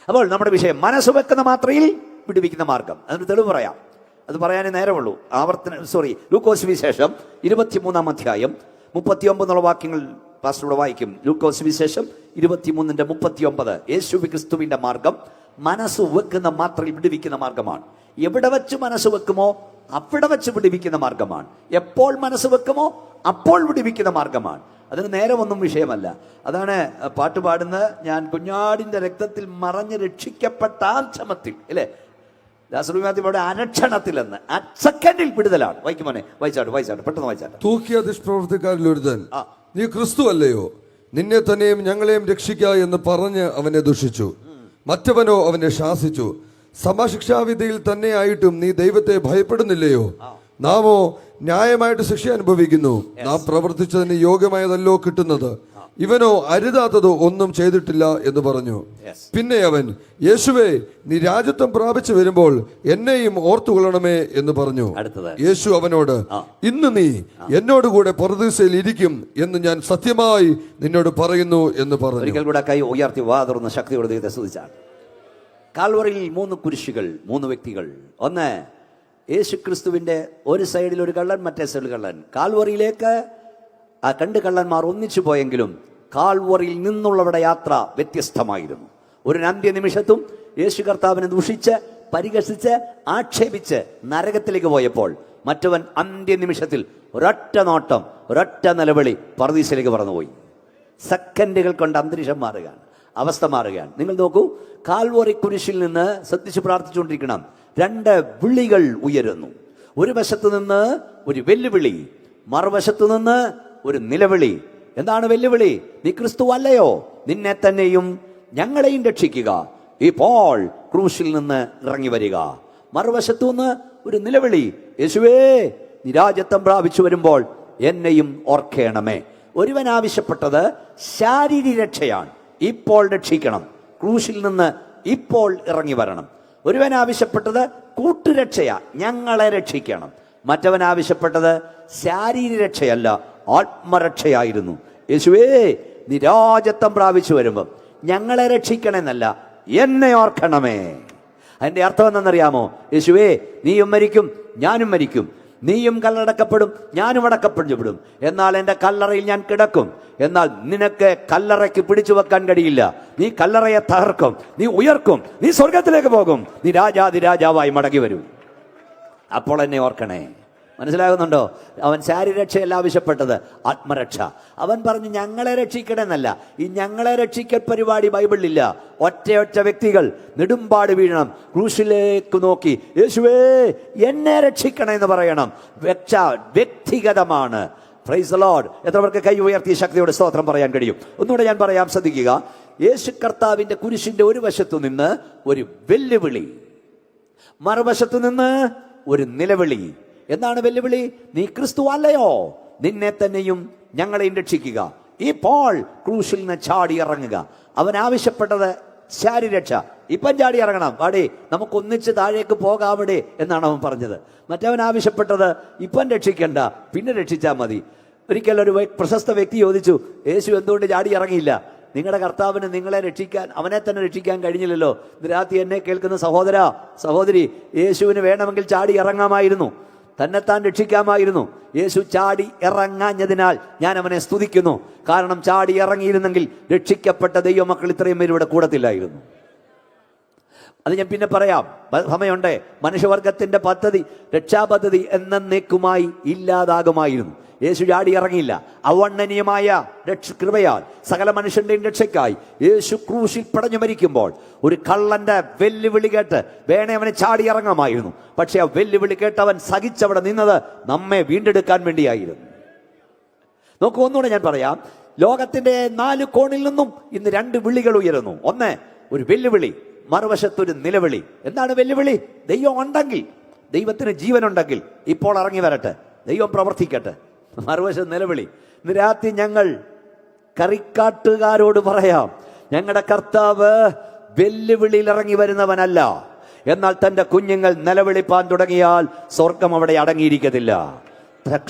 അപ്പോൾ നമ്മുടെ വിഷയം മനസ്സ് വെക്കുന്ന മാത്രയിൽ വിടുവിക്കുന്ന മാർഗം. അതിന് തെളിവ് പറയാം. അത് പറയാനേ നേരമുള്ളൂ. ലൂക്കോസ് വിശേഷം 23-ാം അധ്യായം 39 വാക്യങ്ങൾ പാസ്റ്ററോട് വായിക്കും. ലൂക്കോസ് വിശേഷം 23:39. യേശു ക്രിസ്തുവിന്റെ മാർഗം മനസ്സ് വെക്കുന്ന മാത്രയിൽ വിടുവിക്കുന്ന മാർഗമാണ്. എവിടെ വെച്ച് മനസ്സ് വെക്കുമോ അവിടെ വെച്ച് വിടുവിക്കുന്ന മാർഗമാണ്. എപ്പോൾ മനസ്സ് വെക്കുമോ അപ്പോൾ വിടുവിക്കുന്ന മാർഗമാണ്. അതിന് നേരമൊന്നും വിഷയമല്ല. അതാണ് പാട്ട് പാടുന്നത്, ഞാൻ കുഞ്ഞാടിന്റെ രക്തത്തിൽ മറഞ്ഞ് രക്ഷിക്കപ്പെട്ട ആക്ഷമത്തിൽ, അല്ലേ? ദാസരുടെ അനക്ഷണത്തിലെന്ന് സെക്കൻഡിൽ വിടുതലാണ്. വായിക്കുമോനെ, വായിച്ചാട്ട് പെട്ടെന്ന് വായിച്ചാട്ട്. തൂക്കിയ ദുഷ്പ്രവൃത്തിക്കാരിൽ ഒരുത്തൻ, നീ ക്രിസ്തു അല്ലയോ, നിന്നെ തന്നെയും ഞങ്ങളെയും രക്ഷിക്ക എന്ന് പറഞ്ഞ് അവനെ ദുഷിച്ചു. മറ്റവനോ അവനെ ശാസിച്ചു, സമശിക്ഷാവിധിയിൽ തന്നെ ആയിട്ടും നീ ദൈവത്തെ ഭയപ്പെടുന്നില്ലയോ? നാമോ ന്യായമായിട്ട് ശിക്ഷ അനുഭവിക്കുന്നു, നാം പ്രവർത്തിച്ചതിന് യോഗ്യമായതല്ലോ കിട്ടുന്നത്. ഇവനോ അരുതാത്തതോ ഒന്നും ചെയ്തിട്ടില്ല എന്ന് പറഞ്ഞു. പിന്നെ അവൻ, യേശുവേ, നീ രാജത്വം പ്രാപിച്ചു വരുമ്പോൾ എന്നെയും ഓർത്തുകൊള്ളണമേ എന്ന് പറഞ്ഞു. യേശു അവനോട്, ഇന്ന് നീ എന്നോട് കൂടെ പറുദീസയിൽ ഇരിക്കും എന്ന് ഞാൻ സത്യമായി നിന്നോട് പറയുന്നു എന്ന് പറഞ്ഞു. ഒരിക്കൽ കൂടെ കൈ ഉയർത്തി വാ തുറന്ന് ശക്തിയോട് ദൈവത്തെ സ്തുതിച്ചാണ്. കാൽവറിയിൽ 3 കുരിശുകൾ, 3 വ്യക്തികൾ. ഒന്ന്, യേശു ക്രിസ്തുവിന്റെ ഒരു സൈഡിൽ ഒരു കള്ളൻ, മറ്റേ സൈഡിൽ കള്ളൻ. കാൽവറിയിലേക്ക് ആ 2 കള്ളന്മാർ ഒന്നിച്ചു പോയെങ്കിലും കാൽവറിയിൽ നിന്നുള്ളവരുടെ യാത്ര വ്യത്യസ്തമായിരുന്നു. ഒരു അന്ത്യനിമിഷത്തും യേശു കർത്താവിനെ ദുഷിച്ച് പരിഹസിച്ച് ആക്ഷേപിച്ച് നരകത്തിലേക്ക് പോയപ്പോൾ മറ്റവൻ അന്ത്യനിമിഷത്തിൽ ഒരൊറ്റ നോട്ടം, ഒരൊറ്റ നിലവിളി പറുദീസയിലേക്ക് പറന്നുപോയി. സെക്കൻഡുകൾ കൊണ്ട് അന്തരീക്ഷം മാറുകയാണ്, അവസ്ഥ മാറുകയാണ്. നിങ്ങൾ നോക്കൂ, കാൽവറി കുരിശിൽ നിന്ന് ശ്രദ്ധിച്ച് പ്രാർത്ഥിച്ചുകൊണ്ടിരിക്കണം. 2 വിളികൾ ഉയരുന്നു. ഒരു വശത്തു നിന്ന് ഒരു വെല്ലുവിളി, മറുവശത്തു നിന്ന് ഒരു നിലവിളി. എന്താണ് വെല്ലുവിളി? നീ ക്രിസ്തു അല്ലയോ, നിന്നെ തന്നെയും ഞങ്ങളെയും രക്ഷിക്കുക, ഇപ്പോൾ ക്രൂശിൽ നിന്ന് ഇറങ്ങി വരിക. മറുവശത്തു നിന്ന് ഒരു നിലവിളി, യേശുവേ, നീ രാജത്വം പ്രാപിച്ചു വരുമ്പോൾ എന്നെയും ഓർക്കേണമേ. ഒരുവൻ ആവശ്യപ്പെട്ടത് ശാരീരിക രക്ഷയാണ്, ഇപ്പോൾ രക്ഷിക്കണം, ക്രൂശിൽ നിന്ന് ഇപ്പോൾ ഇറങ്ങി വരണം. ഒരുവൻ ആവശ്യപ്പെട്ടത് കൂട്ടുരക്ഷയാ, ഞങ്ങളെ രക്ഷിക്കണം. മറ്റവൻ ആവശ്യപ്പെട്ടത് ശാരീരിക രക്ഷയല്ല, ആത്മരക്ഷയായിരുന്നു. യേശുവേ, നീ രാജത്വം പ്രാപിച്ചു വരുമ്പം ഞങ്ങളെ രക്ഷിക്കണമെന്നല്ല, എന്നെ ഓർക്കണമേ. അതിന്റെ അർത്ഥം എന്തെന്നറിയാമോ? യേശുവേ, നീയും മരിക്കും, ഞാനും മരിക്കും, നീയും കല്ലടക്കപ്പെടും, ഞാനും അടക്കപ്പെടും. എന്നാൽ എൻ്റെ കല്ലറയിൽ ഞാൻ കിടക്കും. എന്നാൽ നിനക്ക് കല്ലറയ്ക്ക് പിടിച്ചു വെക്കാൻ കഴിയില്ല. നീ കല്ലറയെ തകർക്കും, നീ ഉയർക്കും, നീ സ്വർഗത്തിലേക്ക് പോകും, നീ രാജാതിരാജാവായി മടങ്ങി വരും. അപ്പോൾ എന്നെ ഓർക്കണേ. മനസ്സിലാകുന്നുണ്ടോ? അവൻ ശാരീരക്ഷയല്ല ആവശ്യപ്പെട്ടത്, ആത്മരക്ഷ. അവൻ പറഞ്ഞു ഞങ്ങളെ രക്ഷിക്കണമെന്നല്ല. ഈ ഞങ്ങളെ രക്ഷിക്കൽ പരിപാടി ബൈബിളിലില്ല. ഒറ്റ വ്യക്തികൾ നെടുമ്പാട് വീഴണം, ക്രൂശിലേക്ക് നോക്കി യേശുവേ എന്നെ രക്ഷിക്കണേ എന്ന് പറയണം. വ്യക്തിഗതമാണ്. Praise the lord. എത്ര പേർക്ക് കൈ ഉയർത്തി ശക്തിയോടെ സ്തോത്രം പറയാൻ കഴിയും? ഒന്നുകൂടെ ഞാൻ പറയാം, ശ്രദ്ധിക്കുക. യേശു കർത്താവിന്റെ കുരിശിന്റെ ഒരു വശത്തു നിന്ന് ഒരു വെല്ലുവിളി, മറുവശത്തു നിന്ന് ഒരു നിലവിളി. എന്താണ് വെല്ലുവിളി? നീ ക്രിസ്തു അല്ലയോ, നിന്നെ തന്നെയും ഞങ്ങളെയും രക്ഷിക്കുക, ഇപ്പോൾ ക്രൂശിൽ നിന്ന് ചാടി ഇറങ്ങുക. അവൻ ആവശ്യപ്പെട്ടത് ശാരീരക്ഷ. ഇപ്പം ചാടി ഇറങ്ങണം, വാടേ നമുക്കൊന്നിച്ച് താഴേക്ക് പോകാവിടെ എന്നാണ് അവൻ പറഞ്ഞത്. മറ്റവൻ ആവശ്യപ്പെട്ടത് ഇപ്പം രക്ഷിക്കണ്ട, പിന്നെ രക്ഷിച്ചാൽ മതി. ഒരിക്കൽ ഒരു പ്രശസ്ത വ്യക്തി ചോദിച്ചു, യേശു എന്തുകൊണ്ട് ചാടി ഇറങ്ങിയില്ല? നിങ്ങളുടെ കർത്താവിന് നിങ്ങളെ രക്ഷിക്കാൻ, അവനെ തന്നെ രക്ഷിക്കാൻ കഴിഞ്ഞില്ലല്ലോ. രാത്രി എന്നെ കേൾക്കുന്ന സഹോദര സഹോദരി, യേശുവിന് വേണമെങ്കിൽ ചാടി ഇറങ്ങാമായിരുന്നു, തന്നെത്താൻ രക്ഷിക്കാമായിരുന്നു. യേശു ചാടി ഇറങ്ങാഞ്ഞതിനാൽ ഞാൻ അവനെ സ്തുതിക്കുന്നു. കാരണം ചാടി ഇറങ്ങിയിരുന്നെങ്കിൽ രക്ഷിക്കപ്പെട്ട ദൈവമക്കൾ ഇത്രയും പേര് ഇവിടെ കൂടത്തില്ലായിരുന്നു. അത് ഞാൻ പിന്നെ പറയാം, സമയമുണ്ടേ. മനുഷ്യവർഗത്തിന്റെ പദ്ധതി, രക്ഷാപദ്ധതി എന്നേക്കുമായി ഇല്ലാതാകുമായിരുന്നു. യേശു ചാടി ഇറങ്ങിയില്ല. അവർണ്ണനീയമായ കൃപയാൽ സകല മനുഷ്യന്റെയും രക്ഷയ്ക്കായി യേശു ക്രൂശിൽ പടഞ്ഞു മരിക്കുമ്പോൾ ഒരു കള്ളന്റെ വെല്ലുവിളി കേട്ട് വേണേ അവനെ ചാടി ഇറങ്ങാമായിരുന്നു. പക്ഷെ ആ വെല്ലുവിളി കേട്ടവൻ സഹിച്ചവിടെ നിന്നത് നമ്മെ വീണ്ടെടുക്കാൻ വേണ്ടിയായിരുന്നു. നോക്കൂ, ഒന്നുകൂടെ ഞാൻ പറയാം. ലോകത്തിന്റെ 4 കോണിൽ നിന്നും ഇന്ന് 2 വിളികൾ ഉയരുന്നു. ഒന്ന് ഒരു വെല്ലുവിളി, മറുവശത്തൊരു നിലവിളി. എന്താണ് വെല്ലുവിളി? ദൈവം ഉണ്ടെങ്കിൽ, ദൈവത്തിന് ജീവനുണ്ടെങ്കിൽ ഇപ്പോൾ ഇറങ്ങി വരട്ടെ, ദൈവം പ്രവർത്തിക്കട്ടെ. മറുവശം നിലവിളി. ഇന്ന് രാത്രി ഞങ്ങൾ കറിക്കാട്ടുകാരോട് പറയാം, ഞങ്ങളുടെ കർത്താവ് വെല്ലുവിളിയിൽ ഇറങ്ങി വരുന്നവനല്ല. എന്നാൽ തന്റെ കുഞ്ഞുങ്ങൾ നിലവിളിപ്പാൻ തുടങ്ങിയാൽ സ്വർഗം അവിടെ അടങ്ങിയിരിക്കത്തില്ല.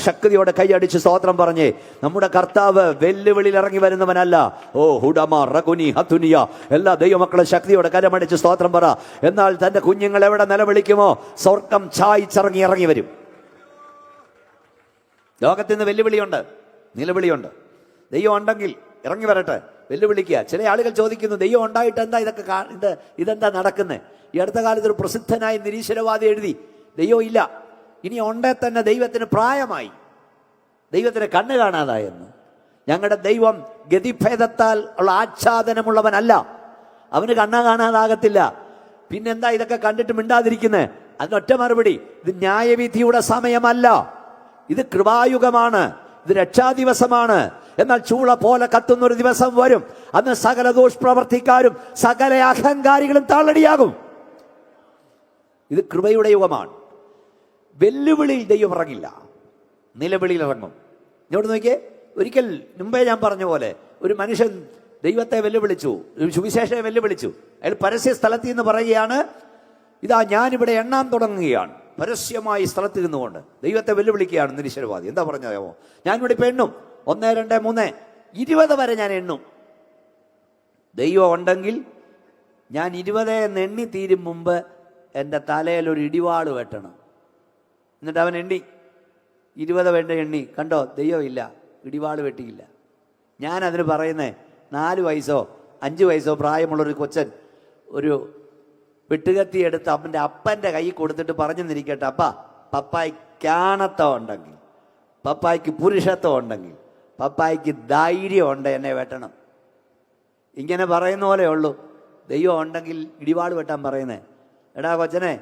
ശക്തിയോടെ കൈയടിച്ച് സ്തോത്രം പറഞ്ഞേ. നമ്മുടെ കർത്താവ് വെല്ലുവിളിയിൽ ഇറങ്ങി വരുന്നവനല്ല. ഓ ഹുഡമ റഗുനി ഹതുനിയ, എല്ലാ ദൈവമക്കളും ശക്തിയോടെ കരമടിച്ച് സ്തോത്രം പറ. എന്നാൽ തന്റെ കുഞ്ഞുങ്ങൾ എവിടെ നിലവിളിക്കുമോ സ്വർഗം ചായ്ച്ചിറങ്ങി ഇറങ്ങി വരും. ലോകത്തിന് വെല്ലുവിളിയുണ്ട്, നിലവിളിയുണ്ട്. ദൈവം ഉണ്ടെങ്കിൽ ഇറങ്ങി വരട്ടെ, വെല്ലുവിളിക്കുക. ചില ആളുകൾ ചോദിക്കുന്നു, ദൈവം ഉണ്ടായിട്ട് എന്താ ഇതെന്താ നടക്കുന്നത്? ഈ അടുത്ത കാലത്ത് ഒരു പ്രസിദ്ധനായ നിരീശ്വരവാദി എഴുതി, ദൈവം ഇല്ല, ഇനി ഉണ്ടേ തന്നെ ദൈവത്തിന് പ്രായമായി, ദൈവത്തിന് കണ്ണ് കാണാതായെന്ന്. ഞങ്ങളുടെ ദൈവം ഗതിഭേദത്താൽ ഉള്ള ആച്ഛാദനമുള്ളവനല്ല, അവന് കണ്ണ് കാണാതാകത്തില്ല. പിന്നെന്താ ഇതൊക്കെ കണ്ടിട്ട് മിണ്ടാതിരിക്കുന്നത്? അതിനൊറ്റ മറുപടി, ഇത് ന്യായവിധിയുടെ സമയമല്ല, ഇത് കൃപായുഗമാണ്, ഇത് രക്ഷാദിവസമാണ്. എന്നാൽ ചൂള പോലെ കത്തുന്നൊരു ദിവസം വരും, അന്ന് സകല ദുഷ്പ്രവർത്തിക്കാരും സകല അഹങ്കാരികളും താളടിയാകും. ഇത് കൃപയുടെ യുഗമാണ്. വെല്ലുവിളിയിൽ ദൈവം ഇറങ്ങില്ല, നിലവിളിയിൽ ഇറങ്ങും. ഇങ്ങോട്ട് നോക്കിയേ, ഒരിക്കൽ മുമ്പേ ഞാൻ പറഞ്ഞ പോലെ ഒരു മനുഷ്യൻ ദൈവത്തെ വെല്ലുവിളിച്ചു, സുവിശേഷത്തെ വെല്ലുവിളിച്ചു. അയാൾ പരസ്യ സ്ഥലത്ത് നിന്ന് പറയുകയാണ്, ഇതാ ഞാനിവിടെ എണ്ണാൻ തുടങ്ങുകയാണ്. പരസ്യമായി സ്ഥലത്ത് നിന്നുകൊണ്ട് ദൈവത്തെ വെല്ലുവിളിക്കുകയാണ് നിരീശ്വരവാദി. എന്താ പറഞ്ഞോ, ഞാനിവിടെ ഇപ്പം എണ്ണും, 1, 2, 3, 20 വരെ ഞാൻ എണ്ണും. ദൈവം ഉണ്ടെങ്കിൽ ഞാൻ 20 എന്ന് എണ്ണി തീരും മുമ്പ് എൻ്റെ തലയിൽ ഒരു ഇടിവാള് വെട്ടണം. എന്നിട്ട് അവൻ എണ്ണി 20 വേണ്ട എണ്ണി, കണ്ടോ ദൈവം ഇല്ല, ഇടിവാള് വെട്ടിയില്ല. ഞാനതിന് പറയുന്നേ, 4 വയസ്സോ 5 വയസ്സോ പ്രായമുള്ളൊരു കൊച്ചൻ ഒരു വെട്ടുകത്തി എടുത്ത് അവൻ്റെ അപ്പൻ്റെ കൈ കൊടുത്തിട്ട് പറഞ്ഞു നിന്നിരിക്കട്ടെ, അപ്പ പപ്പായ്ക്ക് ആണത്തം ഉണ്ടെങ്കിൽ, പപ്പായ്ക്ക് പുരുഷത്വം ഉണ്ടെങ്കിൽ, പപ്പായ്ക്ക് ധൈര്യം ഉണ്ട് എന്നെ വെട്ടണം. ഇങ്ങനെ പറയുന്ന പോലെ ഉള്ളൂ. ദൈവം ഉണ്ടെങ്കിൽ ഇടിവാള് വെട്ടാൻ പറയുന്നേ. എടാ കൊച്ചനെ,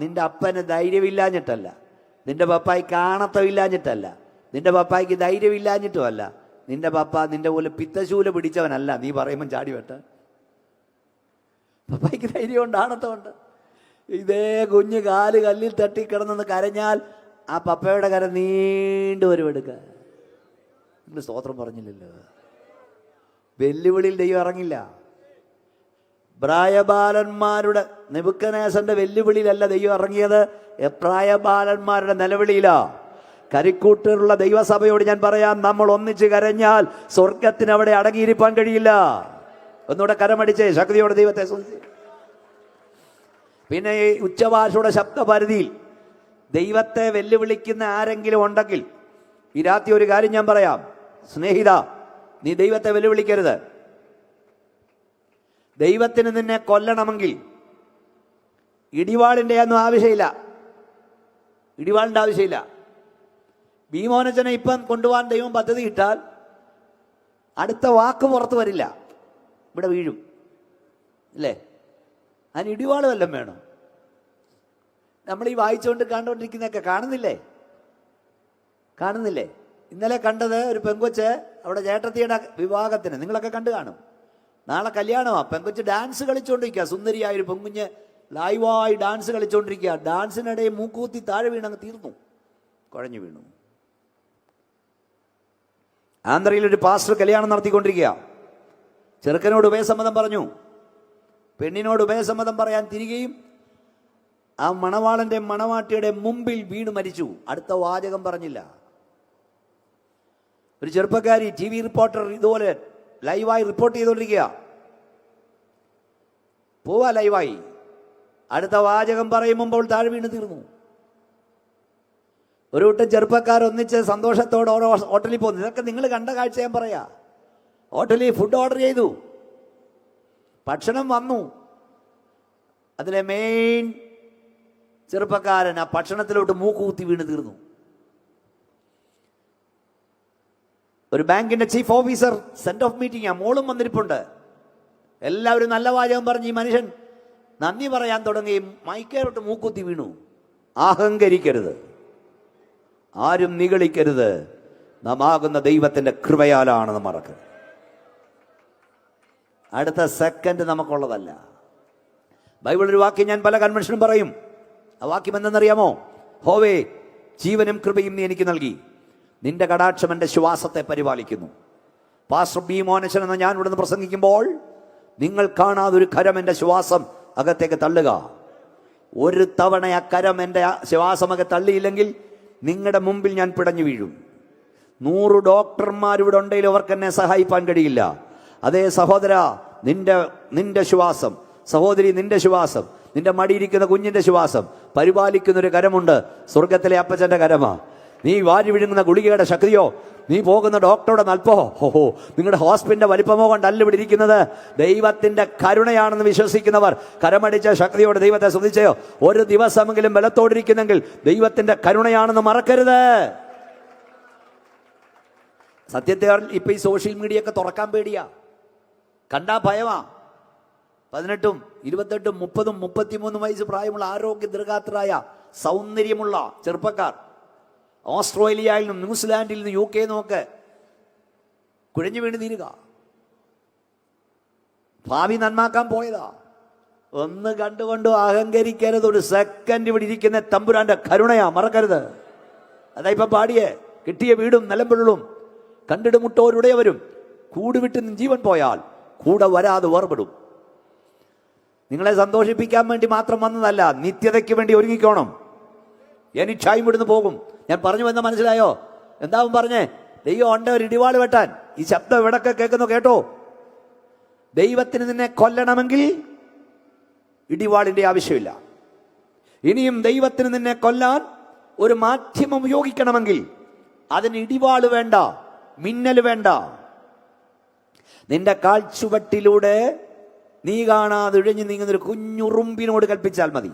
നിന്റെ അപ്പന് ധൈര്യമില്ലാഞ്ഞിട്ടല്ല, നിന്റെ പപ്പായ്ക്ക് ആണത്തം ഇല്ലാഞ്ഞിട്ടല്ല, നിന്റെ പപ്പായ്ക്ക് ധൈര്യമില്ലാഞ്ഞിട്ടുമല്ല, നിന്റെ പപ്പ നിന്റെ പോലെ പിത്തശൂല പിടിച്ചവനല്ല നീ പറയുമ്പം ചാടി വെട്ട. പപ്പായ്ക്ക് ധൈര്യമുണ്ട്, ആണത്തമുണ്ട്. ഇതേ കുഞ്ഞ് കാല് കല്ലിൽ തട്ടിക്കിടന്നെന്ന് കരഞ്ഞാൽ ആ പപ്പയുടെ കര നീണ്ടു വരും എടുക്കുക. നിങ്ങൾ സ്തോത്രം പറഞ്ഞില്ലല്ലോ. വെല്ലുവിളിയിൽ ദൈവം ഇറങ്ങില്ല. പ്രായബാലന്മാരുടെ നെബൂഖദ്നേസറിന്റെ വെല്ലുവിളിയിലല്ല ദൈവം ഇറങ്ങിയത്, പ്രായബാലന്മാരുടെ നിലവിളിയിലാ. കരിക്കൂട്ടിലുള്ള ദൈവസഭയോട് ഞാൻ പറയാം, നമ്മൾ ഒന്നിച്ച് കരഞ്ഞാൽ സ്വർഗത്തിന് അവിടെ അടങ്ങിയിരിക്കാൻ കഴിയില്ല. ഒന്നുകൂടെ കരമടിച്ചേ, ശക്തിയോടെ ദൈവത്തെ സ്തുതിച്ച്. പിന്നെ ഈ ഉച്ചഭാഷയുടെ ശബ്ദപരിധിയിൽ ദൈവത്തെ വെല്ലുവിളിക്കുന്ന ആരെങ്കിലും ഉണ്ടെങ്കിൽ ഈ രാത്രി ഒരു കാര്യം ഞാൻ പറയാം, സ്നേഹിത, നീ ദൈവത്തെ വെല്ലുവിളിക്കരുത്. ദൈവത്തിന് നിന്നെ കൊല്ലണമെങ്കിൽ ഇടിവാളിൻ്റെ ഒന്നും ആവശ്യമില്ല, ഇടിവാളിൻ്റെ ആവശ്യമില്ല. ഭീമോനച്ചനെ ഇപ്പം കൊണ്ടുപോകാൻ ദൈവം പദ്ധതി ഇട്ടാൽ അടുത്ത വാക്ക് പുറത്ത് വരില്ല, ഇവിടെ വീഴും, അല്ലേ? അതിന് ഇടിവാള് വല്ലതും വേണം. നമ്മൾ ഈ വായിച്ചുകൊണ്ട് കണ്ടുകൊണ്ടിരിക്കുന്നതൊക്കെ കാണുന്നില്ലേ? ഇന്നലെ കണ്ടത് ഒരു പെങ്കൊച്ച് അവിടെ ചേട്ടത്തിയുടെ വിവാഹത്തിന്, നിങ്ങളൊക്കെ കണ്ടു കാണും. നാളെ കല്യാണമാണ്, പെങ്കൊച്ച് ഡാൻസ് കളിച്ചുകൊണ്ടിരിക്കുക. സുന്ദരിയായൊരു പെങ്കുഞ്ഞ് ലൈവായി ഡാൻസ് കളിച്ചുകൊണ്ടിരിക്കുക. ഡാൻസിനിടയിൽ മൂക്കൂത്തി താഴെ വീണങ്ങ് തീർന്നു, കുഴഞ്ഞു വീണു. ആന്ധ്രയിലൊരു പാസ്റ്റർ കല്യാണം നടത്തിക്കൊണ്ടിരിക്കുക. ചെറുക്കനോട് ഉഭയസമ്മതം പറഞ്ഞു, പെണ്ണിനോട് ഉഭയസമ്മതം പറയാൻ തിരികെയും ആ മണവാളന്റെ മണവാട്ടിയുടെ മുമ്പിൽ വീണ് മരിച്ചു. അടുത്ത വാചകം പറഞ്ഞില്ല. ഒരു ചെറുപ്പക്കാരി TV റിപ്പോർട്ടർ ഇതുപോലെ ലൈവായി റിപ്പോർട്ട് ചെയ്തുകൊണ്ടിരിക്കുക. പോവാ ലൈവായി, അടുത്ത വാചകം പറയുമ്പോൾ താഴെ വീണ് തീർന്നു. ഒരു കൂട്ടം ചെറുപ്പക്കാർ ഒന്നിച്ച് സന്തോഷത്തോടെ ഓരോ ഹോട്ടലിൽ പോകുന്നു. ഇതൊക്കെ നിങ്ങൾ കണ്ട കാഴ്ച ഞാൻ പറയാ. ഹോട്ടലിൽ ഫുഡ് ഓർഡർ ചെയ്തു, ഭക്ഷണം വന്നു. അതിലെ മെയിൻ ചെറുപ്പക്കാരൻ ആ ഭക്ഷണത്തിലോട്ട് മൂക്കുകുത്തി വീണ് തീർന്നു. ഒരു ബാങ്കിന്റെ chief officer send off meeting, ആ മോളും വന്നിരിപ്പുണ്ട്. എല്ലാവരും നല്ല വാചകം പറഞ്ഞ് ഈ മനുഷ്യൻ നന്ദി പറയാൻ തുടങ്ങി, മൈക്കേറോട്ട് മൂക്കുത്തി വീണു. അഹങ്കരിക്കരുത്, ആരും നിഗളിക്കരുത്. നാം ആകുന്ന ദൈവത്തിന്റെ കൃപയാലാണ് നാം മറക്കുന്നത്. അടുത്ത സെക്കൻഡ് നമുക്കുള്ളതല്ല. ബൈബിൾ ഒരു വാക്യം ഞാൻ പല കൺവെൻഷനും പറയും. ആ വാക്യം എന്തെന്നറിയാമോ? ഹോവേ, ജീവനും കൃപയും നീ എനിക്ക് നൽകി, നിന്റെ കടാക്ഷം എൻ്റെ ശ്വാസത്തെ പരിപാലിക്കുന്നു. പാസ്റ്റർ ബി മോനച്ചൻ എന്ന ഞാൻ ഇവിടുന്ന് പ്രസംഗിക്കുമ്പോൾ നിങ്ങൾ കാണാതൊരു കരം എൻ്റെ ശ്വാസം അകത്തേക്ക് തള്ളുക. ഒരു തവണ ആ കരം എൻ്റെ ശ്വാസമൊക്കെ തള്ളിയില്ലെങ്കിൽ നിങ്ങളുടെ മുമ്പിൽ ഞാൻ പിടഞ്ഞു വീഴും. 100 ഡോക്ടർമാരിവിടെ ഉണ്ടെങ്കിലും അവർക്ക് എന്നെ സഹായിപ്പാൻ കഴിയില്ല. അതേ സഹോദര, നിന്റെ ശ്വാസം, സഹോദരി നിന്റെ ശ്വാസം, നിന്റെ മടിയിരിക്കുന്ന കുഞ്ഞിന്റെ ശ്വാസം പരിപാലിക്കുന്നൊരു കരമുണ്ട്. സ്വർഗത്തിലെ അപ്പച്ചന്റെ കരമാ. നീ വാരി വിഴുങ്ങുന്ന ഗുളികയുടെ ശക്തിയോ, നീ പോകുന്ന ഡോക്ടറുടെ നൽപ്പോ, ഓഹോ, നിങ്ങളുടെ ഹോസ്പിറ്റലിന്റെ വലിപ്പമോ കൊണ്ടല്ല ഇവിടെ ഇരിക്കുന്നത്. ദൈവത്തിന്റെ കരുണയാണെന്ന് വിശ്വസിക്കുന്നവർ കരമടിച്ച ശക്തിയോട് ദൈവത്തെ സ്തുതിച്ചയോ. ഒരു ദിവസമെങ്കിലും ബലത്തോടിരിക്കുന്നെങ്കിൽ ദൈവത്തിന്റെ കരുണയാണെന്ന് മറക്കരുത്. സത്യത്തെ ഇപ്പൊ ഈ സോഷ്യൽ മീഡിയ ഒക്കെ തുറക്കാൻ പേടിയാ, കണ്ടാ ഭയമാ. 18, 28, 30, 33 വയസ്സ് പ്രായമുള്ള ആരോഗ്യ ദൃഢഗാത്രരായ സൗന്ദര്യമുള്ള ചെറുപ്പക്കാർ ഓസ്ട്രേലിയയിൽ നിന്നും ന്യൂസിലാൻഡിൽ നിന്നും UK നിന്നൊക്കെ കുഴഞ്ഞു വീണ് തീരുക. ഭാവി നന്മാക്കാൻ പോയതാ. ഒന്ന് കണ്ടുകൊണ്ട് അഹങ്കരിക്കരുത്. ഒരു സെക്കൻഡ് ഇവിടെ ഇരിക്കുന്ന തമ്പുരാന്റെ കരുണയാ, മറക്കരുത്. അതാ ഇപ്പൊ പാടിയേ, കിട്ടിയ വീടും നിലമ്പുള്ളും കണ്ടിടുമുട്ടോരുടയവരും കൂടുവിട്ട് ജീവൻ പോയാൽ കൂടെ വരാതെ വേർപെടും. നിങ്ങളെ സന്തോഷിപ്പിക്കാൻ വേണ്ടി മാത്രം വന്നതല്ല, നിത്യതയ്ക്ക് വേണ്ടി ഒരുങ്ങിക്കോണം. എനിച്ചായും ഇവിടുന്ന് പോകും. ഞാൻ പറഞ്ഞു വന്ന മനസ്സിലായോ? എന്താവും പറഞ്ഞേ? ദൈവം ഉണ്ട് ഒരു ഇടിവാള് വെട്ടാൻ. ഈ ശബ്ദം എവിടൊക്കെ കേൾക്കുന്നു കേട്ടോ. ദൈവത്തിന് നിന്നെ കൊല്ലണമെങ്കിൽ ഇടിവാളിന്റെ ആവശ്യമില്ല. ഇനിയും ദൈവത്തിന് നിന്നെ കൊല്ലാൻ ഒരു മാധ്യമം ഉപയോഗിക്കണമെങ്കിൽ അതിന് ഇടിവാള് വേണ്ട, മിന്നൽ വേണ്ട. നിന്റെ കാൽച്ചുവട്ടിലൂടെ നീ കാണാതെ ഇഴഞ്ഞു നീങ്ങുന്നൊരു കുഞ്ഞുറുമ്പിനോട് കൽപ്പിച്ചാൽ മതി.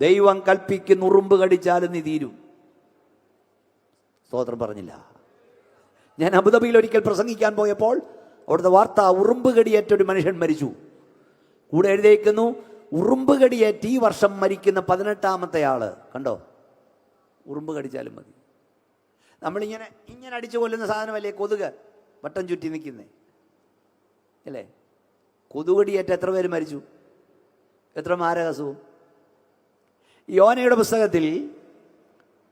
ദൈവം കൽപ്പിക്കുന്ന ഉറുമ്പ് കടിച്ചാലും നീ തീരും. സ്തോത്രം പറഞ്ഞില്ല. ഞാൻ അബുദാബിയിൽ ഒരിക്കൽ പ്രസംഗിക്കാൻ പോയപ്പോൾ അവിടുത്തെ വാർത്ത, ഉറുമ്പ് കടിയേറ്റൊരു മനുഷ്യൻ മരിച്ചു. കൂടെ എഴുതിയിരിക്കുന്നു, ഉറുമ്പ് കടിയേറ്റ് ഈ വർഷം മരിക്കുന്ന 18ാമത്തെ ആള്. കണ്ടോ, ഉറുമ്പ് കടിച്ചാലും മതി. നമ്മളിങ്ങനെ അടിച്ചു കൊല്ലുന്ന സാധനമല്ലേ കൊതുക്, വട്ടം ചുറ്റി നിൽക്കുന്നേ അല്ലേ? കൊതുകടിയേറ്റ് എത്ര പേര് മരിച്ചു, എത്ര മാരകസവും. യോനയുടെ പുസ്തകത്തിൽ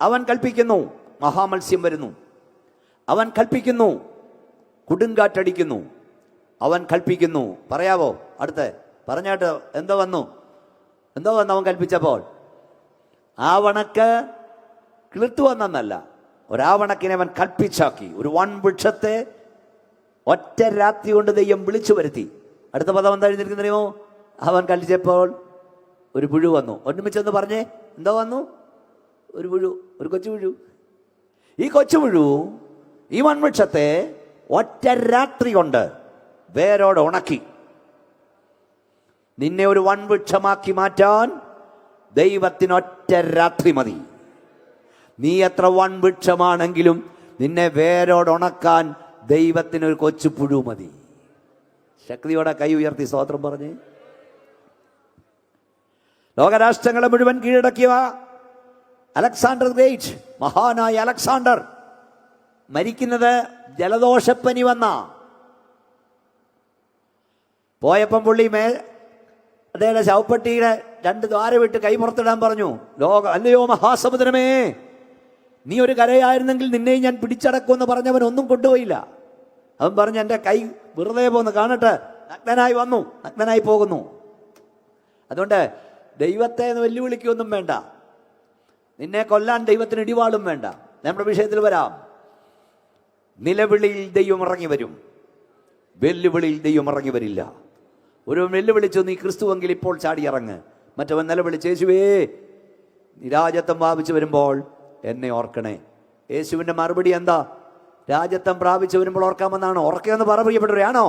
അവൻ കൽപ്പിക്കുന്നു, മഹാമത്സ്യം വരുന്നു. അവൻ കൽപ്പിക്കുന്നു, കൊടുങ്കാറ്റടിക്കുന്നു. അവൻ കൽപ്പിക്കുന്നു. പറയാവോ? അടുത്ത് പറഞ്ഞാട്ട് എന്തോ വന്നു അവൻ കൽപ്പിച്ചപ്പോൾ? ആവണക്ക് കിളിർത്തു വന്നല്ല, ഒരാവണക്കിനെ അവൻ കൽപ്പിച്ചാക്കി. ഒരു വൻവൃക്ഷത്തെ ഒറ്റ രാത്രി കൊണ്ട് ദൈവം വിളിച്ചു വരുത്തി. അടുത്ത പദം എന്താ എഴുതിയിരിക്കുന്നറിയോ? അവൻ കൽപ്പിച്ചപ്പോൾ ഒരു പുഴു വന്നു. ഒരുമിച്ചൊന്ന് പറഞ്ഞേ, എന്തോ വന്നു? ഒരു പുഴു, ഒരു കൊച്ചു പുഴു. ഈ കൊച്ചു പുഴു ഈ വൻവൃക്ഷത്തെ ഒറ്റ രാത്രി കൊണ്ട് വേരോടെ ഉണക്കി. നിന്നെ ഒരു വൻവൃക്ഷമാക്കി മാറ്റാൻ ദൈവത്തിന് ഒറ്റ രാത്രി മതി. നീ എത്ര വൻവൃക്ഷമാണെങ്കിലും നിന്നെ വേരോട് ഉണക്കാൻ ദൈവത്തിന് ഒരു കൊച്ചു പുഴു മതി. ശക്തിയോടെ കൈ ഉയർത്തി സ്തോത്രം പറഞ്ഞ്. ലോകരാഷ്ട്രങ്ങളെ മുഴുവൻ കീഴടക്കിയ അലക്സാണ്ടർ ഗ്രേറ്റ്, മഹാനായ അലക്സാണ്ടർ മരിക്കുന്നത് ജലദോഷപ്പനി വന്ന പോയപ്പം പുള്ളി അദ്ദേഹത്തെ ശവപ്പെട്ടിയുടെ 2 ദ്വാരമിട്ട് കൈ പുറത്തിടാൻ പറഞ്ഞു. അല്ലയോ മഹാസമുദ്രമേ, നീ ഒരു കരയായിരുന്നെങ്കിൽ നിന്നെ ഞാൻ പിടിച്ചടക്കുമെന്ന് പറഞ്ഞവൻ ഒന്നും കൊണ്ടുപോയില്ല. അവൻ പറഞ്ഞു, എൻ്റെ കൈ വെറുതെ പോന്ന് കാണട്ടെ. നഗ്നനായി വന്നു, നഗ്നനായി പോകുന്നു. അതുകൊണ്ട് ദൈവത്തെ വെല്ലുവിളിക്കൊന്നും വേണ്ട, നിന്നെ കൊല്ലാൻ ദൈവത്തിന് ഇടിവാളും വേണ്ട. നമ്മുടെ വിഷയത്തിൽ വരാം. നിലവിളിയിൽ ദൈവം ഇറങ്ങി വരും, വെല്ലുവിളിയിൽ ദൈവം ഇറങ്ങി വരില്ല. ഒരു വെല്ലുവിളിച്ചു, നീ ക്രിസ്തുവെങ്കിൽ ഇപ്പോൾ ചാടി ഇറങ്ങ്. മറ്റവൻ നിലവിളിച്ച്, യേശുവേ നീ രാജത്വം പ്രാപിച്ചു വരുമ്പോൾ എന്നെ ഓർക്കണേ. യേശുവിൻ്റെ മറുപടി എന്താ? രാജത്വം പ്രാപിച്ചു വരുമ്പോൾ ഓർക്കാമെന്നാണോ? ഓർക്കയെന്ന് പറ പ്രിയപ്പെട്ടവരാണോ?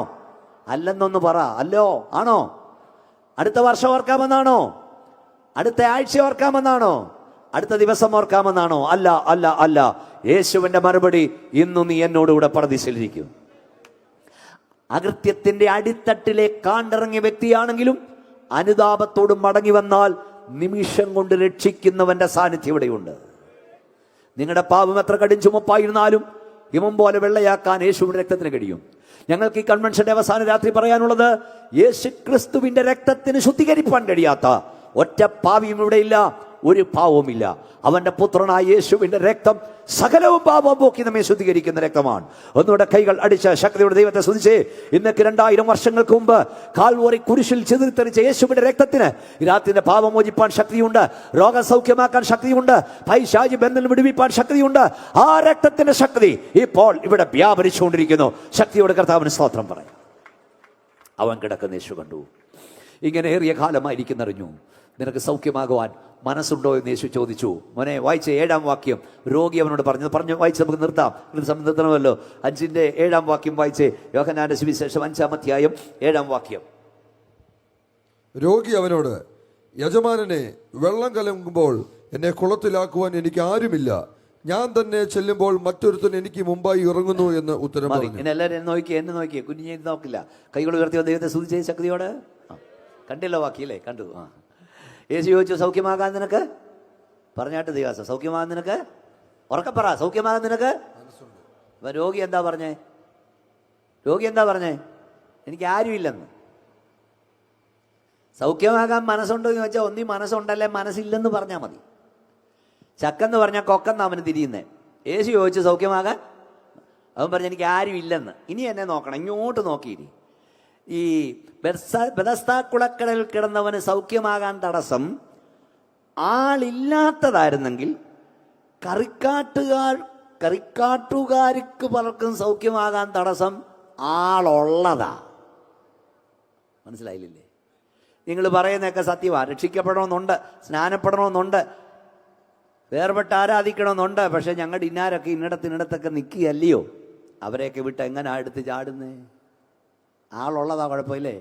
അല്ലെന്നൊന്ന് പറ. അല്ലോ? ആണോ? അടുത്ത വർഷം ഓർക്കാമെന്നാണോ? അടുത്ത ആഴ്ച ഓർക്കാമെന്നാണോ? അടുത്ത ദിവസം ഓർക്കാമെന്നാണോ? അല്ല അല്ല അല്ല. യേശുവിൻ്റെ മറുപടി, ഇന്നു നീ എന്നോടുകൂടെ പർദീസയിലിരിക്കും. അകൃത്യത്തിന്റെ അടിത്തട്ടിലേക്ക് കാണ്ടിറങ്ങിയ വ്യക്തിയാണെങ്കിലും അനുതാപത്തോടും മടങ്ങി വന്നാൽ നിമിഷം കൊണ്ട് രക്ഷിക്കുന്നവന്റെ സാന്നിധ്യം ഇവിടെയുണ്ട്. നിങ്ങളുടെ പാപം എത്ര കടും ചുമപ്പായിരുന്നാലും ഹിമം പോലെ വെള്ളയാക്കാൻ യേശുവിന്റെ രക്തത്തിന് കഴിയും. ഞങ്ങൾക്ക് ഈ കൺവെൻഷന്റെ അവസാന രാത്രി പറയാനുള്ളത്, യേശു ക്രിസ്തുവിന്റെ രക്തത്തിന് ശുദ്ധീകരിപ്പാൻ കഴിയാത്ത ഒറ്റ പാപിയും ഇവിടെയില്ല. ഒരു പാവവുമില്ല. അവന്റെ പുത്രനായ യേശുവിന്റെ രക്തം സകലവും പാപം പോക്കി നമ്മെ ശുദ്ധീകരിക്കുന്ന രക്തമാണ്. ഒന്നുകൂടെ കൈകൾ അടിച്ച ശക്തിയുടെ ദൈവത്തെ സ്തുതിച്ചേ. ഇന്നേക്ക് 2000 വർഷങ്ങൾക്ക് മുമ്പ് കാൽവറി കുരിശിൽ ചിതറിത്തെറിച്ച യേശുവിന്റെ രക്തത്തിന് ഈ രാത്രിന്റെ പാപം മോചിപ്പാൻ ശക്തിയുണ്ട്, രോഗം സൗഖ്യമാക്കാൻ ശക്തിയുണ്ട്, പൈശാചി ബന്ധനം വിടുവിപ്പാൻ ശക്തിയുണ്ട്. ആ രക്തത്തിന്റെ ശക്തി ഇപ്പോൾ ഇവിടെ വ്യാപരിച്ചുകൊണ്ടിരിക്കുന്നു. ശക്തിയോടെ കർത്താവിന് സ്തോത്രം പറയാം. അവൻ കിടക്കുന്ന യേശു കണ്ടു. ഇങ്ങനെ ഏറിയ കാലമായിരിക്കുന്നറിഞ്ഞു. നിനക്ക് സൗഖ്യമാകുവാൻ മനസ്സുണ്ടോ എന്ന് യേശു ചോദിച്ചു. മോനെ വായിച്ച 7-ാം വാക്യം രോഗി അവനോട് പറഞ്ഞു വായിച്ച് നമുക്ക് നിർത്താം. നിർത്തണമല്ലോ. 5-ന്റെ 7-ാം വാക്യം വായിച്ചേ. യോഹന്നാന്റെ സുവിശേഷം 5-ാം അധ്യായം 7-ാം വാക്യം. രോഗി അവനോട്, യജമാനനെ, വെള്ളം കലങ്ങുമ്പോൾ എന്നെ കുളത്തിലാക്കുവാൻ എനിക്ക് ആരുമില്ല. ഞാൻ തന്നെ ചെല്ലുമ്പോൾ മറ്റൊരുത്തൻ എനിക്ക് മുമ്പായി ഇറങ്ങുന്നു എന്ന് ഉത്തരം പറഞ്ഞു. എല്ലാവരും നോക്കിയേ, എന്നെ നോക്കിയേ, കുഞ്ഞിനെ നോക്കില്ല. കൈകൾ ഉയർത്തി ദൈവത്തെ സ്തുതിച്ചേ ശക്തിയോടെ. കണ്ടില്ല വാക്കിയല്ലേ? കണ്ടു. യേശു ചോദിച്ചു, സൗഖ്യമാകാൻ നിനക്ക്? പറഞ്ഞാട്ട് ദിവസ സൗഖ്യമാകാൻ നിനക്ക്? ഉറക്കപ്പറ, സൗഖ്യമാകാൻ നിനക്ക്? അപ്പൊ രോഗി എന്താ പറഞ്ഞേ? എനിക്ക് ആരുമില്ലെന്ന്. സൗഖ്യമാകാൻ മനസ്സുണ്ടോ എന്ന് ചോദിച്ചാൽ ഒന്നീ മനസ്സുണ്ടല്ലേ മനസ്സില്ലെന്ന് പറഞ്ഞാൽ മതി. ചക്കെന്ന് പറഞ്ഞാൽ കൊക്കെന്ന് അവന് തിരിയുന്നേ. യേശു ചോദിച്ചു സൗഖ്യമാകാൻ, അവൻ പറഞ്ഞു എനിക്ക് ആരും ഇല്ലെന്ന്. ഇനി എന്നെ നോക്കണം, ഇങ്ങോട്ട് നോക്കിയിരി. ഈ ബെഥസ്ദാ കുളക്കടലിൽ കിടന്നവന് സൗഖ്യമാകാൻ തടസ്സം ആളില്ലാത്തതായിരുന്നെങ്കിൽ കറിക്കാട്ടുകാർക്ക് പലർക്കും സൗഖ്യമാകാൻ തടസ്സം ആളുള്ളതാ. മനസ്സിലായില്ലേ? നിങ്ങൾ പറയുന്നതൊക്കെ സത്യമാണ്. രക്ഷിക്കപ്പെടണമെന്നുണ്ട്, സ്നാനപ്പെടണമെന്നുണ്ട്, വേർപെട്ട് ആരാധിക്കണമെന്നുണ്ട്. പക്ഷെ ഞങ്ങളുടെ ഇന്നാരൊക്കെ ഇന്നിടത്തിനിടത്തൊക്കെ നിൽക്കുകയല്ലയോ? അവരെയൊക്കെ വിട്ട് എങ്ങനെ അടുത്ത് ചാടുന്നേ? ആളുള്ളതാ കുഴപ്പമില്ലേ?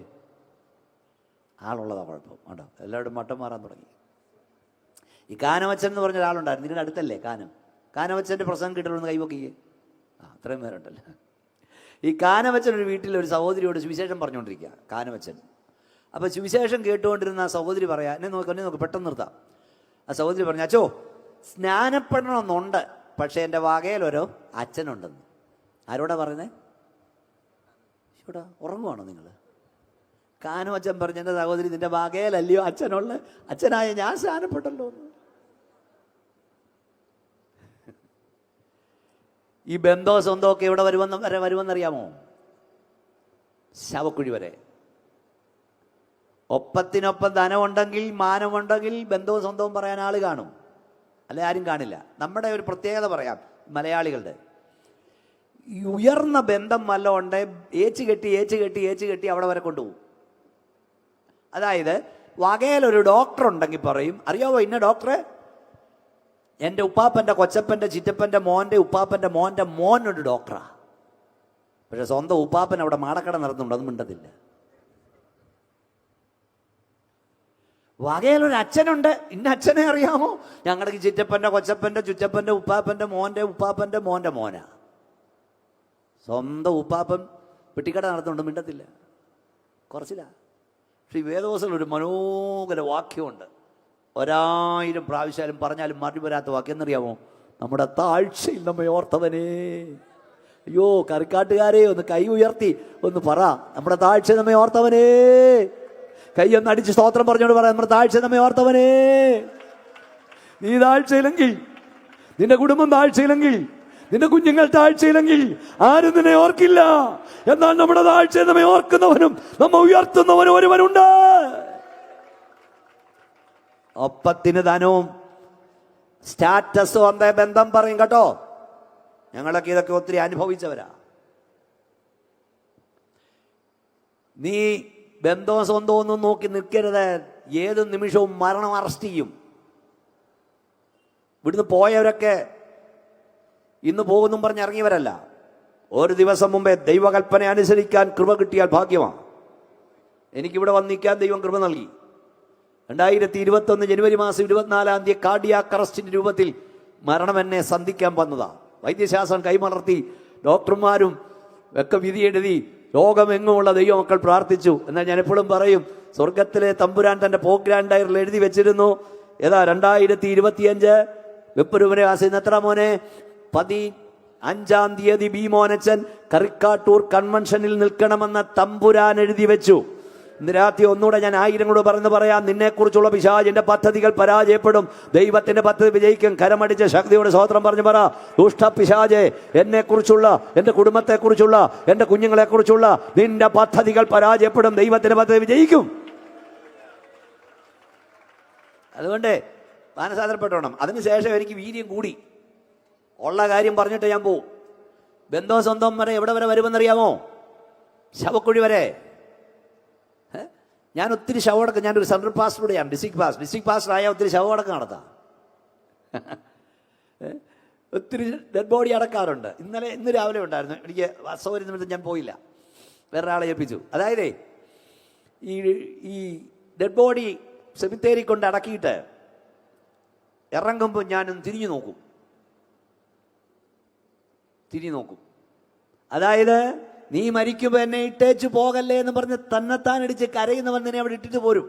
ആളുള്ളതാ കുഴപ്പം. കേട്ടോ, എല്ലാവരും മട്ടം മാറാൻ തുടങ്ങി. ഈ കാനവച്ചൻ എന്ന് പറഞ്ഞ ഒരാളുണ്ടായിരുന്നു നിങ്ങളുടെ അടുത്തല്ലേ കാനവച്ചൻ്റെ പ്രസംഗം കിട്ടണമെന്ന് കൈവക്കിയേ. അത്രയും പേരുണ്ടല്ലോ. ഈ കാനവച്ചൻ ഒരു വീട്ടിൽ ഒരു സഹോദരിയോട് സുവിശേഷം പറഞ്ഞുകൊണ്ടിരിക്കുക. കാനവച്ചൻ അപ്പോൾ സുവിശേഷം കേട്ടുകൊണ്ടിരുന്ന ആ സഹോദരി പറയാം, എന്നെ നോക്ക് പെട്ടെന്ന് നിർത്താം. ആ സഹോദരി പറഞ്ഞു, അച്ചോ സ്നാനപ്പെടണമെന്നുണ്ട്, പക്ഷേ എൻ്റെ വകയിലൊരു അച്ഛനുണ്ടെന്ന്. ആരോടാ പറയുന്നേ? ഇവിടെ ഉറങ്ങുവാണോ നിങ്ങൾ? കാനവച്ചൻ പറഞ്ഞു, എൻ്റെ സഹോദരി നിന്റെ വകയിലല്ലയോ അച്ഛനുള്ള, അച്ഛനായ ഞാൻ സ്നാനപ്പെട്ടല്ലോ. ഈ ബന്ധോ സ്വന്തോ ഒക്കെ ഇവിടെ വരുമെന്നറിയാമോ? ശവക്കുഴി വരെ. ഒപ്പത്തിനൊപ്പം ധനമുണ്ടെങ്കിൽ മാനമുണ്ടെങ്കിൽ ബന്ധവും സ്വന്തവും പറയാൻ ആൾ കാണും, അല്ലെ ആരും കാണില്ല. നമ്മുടെ ഒരു പ്രത്യേകത പറയാം, മലയാളികളുടെ ഈ ഉയർന്ന ബന്ധം വല്ലതും ഉണ്ട്, ഏച്ച് കെട്ടി അവിടെ വരെ കൊണ്ടുപോകും. അതായത് വകയിലൊരു ഡോക്ടർ ഉണ്ടെങ്കിൽ പറയും, അറിയാവോ ഇന്ന ഡോക്ടറെ, എൻ്റെ ഉപ്പാപ്പൻ്റെ കൊച്ചപ്പൻ്റെ ചിറ്റപ്പൻ്റെ മോൻ്റെ ഉപ്പാപ്പൻ്റെ മോൻ്റെ മോനൊരു ഡോക്ടറാ. പക്ഷെ സ്വന്തം ഉപ്പാപ്പൻ അവിടെ മാടക്കട നടത്തുന്നുണ്ട്, അത് മിണ്ടത്തില്ല. വകയിലൊരു അച്ഛനുണ്ട്, ഇന്ന അച്ഛനെ അറിയാമോ? ഞങ്ങളുടെ ചിറ്റപ്പൻ്റെ കൊച്ചപ്പൻ്റെ ചുറ്റപ്പൻ്റെ ഉപ്പാപ്പൻ്റെ മോൻ്റെ ഉപ്പാപ്പൻ്റെ മോൻ്റെ മോനാ. സ്വന്തം ഉപ്പാപ്പൻ പെട്ടിക്കട നടത്തുന്നുണ്ട്, മിണ്ടത്തില്ല, കുറച്ചില്ല. പക്ഷേ ഈ വേദവസത്തിൽ ഒരു മനോഹര വാക്യമുണ്ട്, 1000 പ്രാവശ്യം പറഞ്ഞാലും മറുപടി വരാത്ത വാക്യം എന്നറിയാമോ? നമ്മുടെ താഴ്ചയിൽ നമ്മെ ഓർത്തവനേ. അയ്യോ കറിക്കാട്ടുകാരെ ഒന്ന് കൈ ഉയർത്തി ഒന്ന് പറ, നമ്മുടെ താഴ്ച നമ്മെ ഓർത്തവനേ. കൈ ഒന്ന് അടിച്ച് സ്തോത്രം പറഞ്ഞോണ്ട് പറയാം, നമ്മുടെ താഴ്ച നമ്മെ ഓർത്തവനേ. നീ താഴ്ചയിലെങ്കിൽ, നിന്റെ കുടുംബം താഴ്ചയിലെങ്കിൽ, നിന്റെ കുഞ്ഞുങ്ങൾ താഴ്ചയിലെങ്കിൽ ആരും നിന്നെ ഓർക്കില്ല. എന്നാൽ നമ്മുടെ താഴ്ച നമ്മെ ഓർക്കുന്നവനും നമ്മെ ഉയർത്തുന്നവനും ഒരുവനുണ്ട്. ഒപ്പത്തിന് ധനവും സ്റ്റാറ്റസും എന്താ ബന്ധം പറയും കേട്ടോ. ഞങ്ങളൊക്കെ ഇതൊക്കെ ഒത്തിരി അനുഭവിച്ചവരാ. നീ ബന്ധവും സ്വന്തവും ഒന്നും നോക്കി നിൽക്കരുത്. ഏത് നിമിഷവും മരണം അറസ്റ്റ് ചെയ്യും. ഇവിടുന്ന് പോയവരൊക്കെ ഇന്ന് പോകുന്നും പറഞ്ഞ് ഇറങ്ങിയവരല്ല. ഒരു ദിവസം മുമ്പേ ദൈവകൽപ്പന അനുസരിക്കാൻ കൃപ കിട്ടിയാൽ ഭാഗ്യമാണ്. എനിക്കിവിടെ വന്നിക്കാൻ ദൈവം കൃപ നൽകി. 2021 ജനുവരി മാസം 24-ാം തീയതി കാർഡിയാക് അറസ്റ്റിന്റെ രൂപത്തിൽ മരണം എന്നെ സന്ധിക്കാൻ വന്നതാ. വൈദ്യശാസ്ത്രം കൈമലർത്തി ഡോക്ടർമാരും ഒക്കെ വിധിയെഴുതി ലോകമെങ്ങുമുള്ള ദൈവമക്കൾ പ്രാർത്ഥിച്ചു. എന്നാൽ ഞാൻ എപ്പോഴും പറയും, സ്വർഗത്തിലെ തമ്പുരാൻ തന്റെ പ്രോഗ്രാം ഡയറിൽ എഴുതി വെച്ചിരുന്നു, ഏതാ 2025 വെപ്പുരുവനെ ആസിന്ന് എത്ര മോനെ 15-ാം തീയതി ബി മോനച്ചൻ കറിക്കാട്ടൂർ കൺവെൻഷനിൽ നിൽക്കണമെന്ന തമ്പുരാൻ എഴുതി വെച്ചു. ഇന്ന് രാത്രി ഒന്നുകൂടെ ഞാൻ 1000 കൂടെ പറയാം. നിന്നെക്കുറിച്ചുള്ള പിശാചിന്റെ പദ്ധതികൾ പരാജയപ്പെടും, ദൈവത്തിന്റെ പദ്ധതി വിജയിക്കും. കരമടിച്ച ശക്തിയോടെ സ്തോത്രം പറഞ്ഞു പറ, ദുഷ്ട പിശാചെ, എന്നെക്കുറിച്ചുള്ള, എൻ്റെ കുടുംബത്തെക്കുറിച്ചുള്ള, എൻ്റെ കുഞ്ഞുങ്ങളെക്കുറിച്ചുള്ള നിന്റെ പദ്ധതികൾ പരാജയപ്പെടും, ദൈവത്തിന്റെ പദ്ധതി വിജയിക്കും. അതുകൊണ്ട് മാനസാന്തരപ്പെട്ടോണം. അതിനുശേഷം എനിക്ക് വീര്യം കൂടി, ഉള്ള കാര്യം പറഞ്ഞിട്ട് ഞാൻ പോവും. ബന്ധം സ്വന്തം വരെ എവിടെ വരെ വരുമെന്നറിയാമോ? ശവക്കുഴി വരെ. ഞാൻ ഒത്തിരി ശവടക്കം, ഞാനൊരു സെൻട്രൽ പാസ്റ്ററുടെയാണ്, ഡിസ്ട്രിക്ട് പാസ്റ്റർ ആയ ഒത്തിരി ശവടക്കം നടത്താം. ഒത്തിരി ഡെഡ് ബോഡി അടക്കാറുണ്ട്. ഇന്ന് രാവിലെ ഉണ്ടായിരുന്നു. എനിക്ക് അസൗകര്യം നിമിത്തം ഞാൻ പോയില്ല, വേറൊരാളെ ഏൽപ്പിച്ചു. അതായത് ഈ ഡെഡ് ബോഡി സെമിത്തേരി കൊണ്ട് അടക്കിയിട്ട് ഇറങ്ങുമ്പോൾ ഞാനൊന്ന് തിരിഞ്ഞു നോക്കും. അതായത് നീ മരിക്കുമ്പോൾ എന്നെ ഇട്ടേച്ചു പോകല്ലേ എന്ന് പറഞ്ഞ് തന്നെത്താൻ ഇടിച്ച് കരയുന്നവൻ നിന്നെ അവിടെ ഇട്ടിട്ട് പോരും.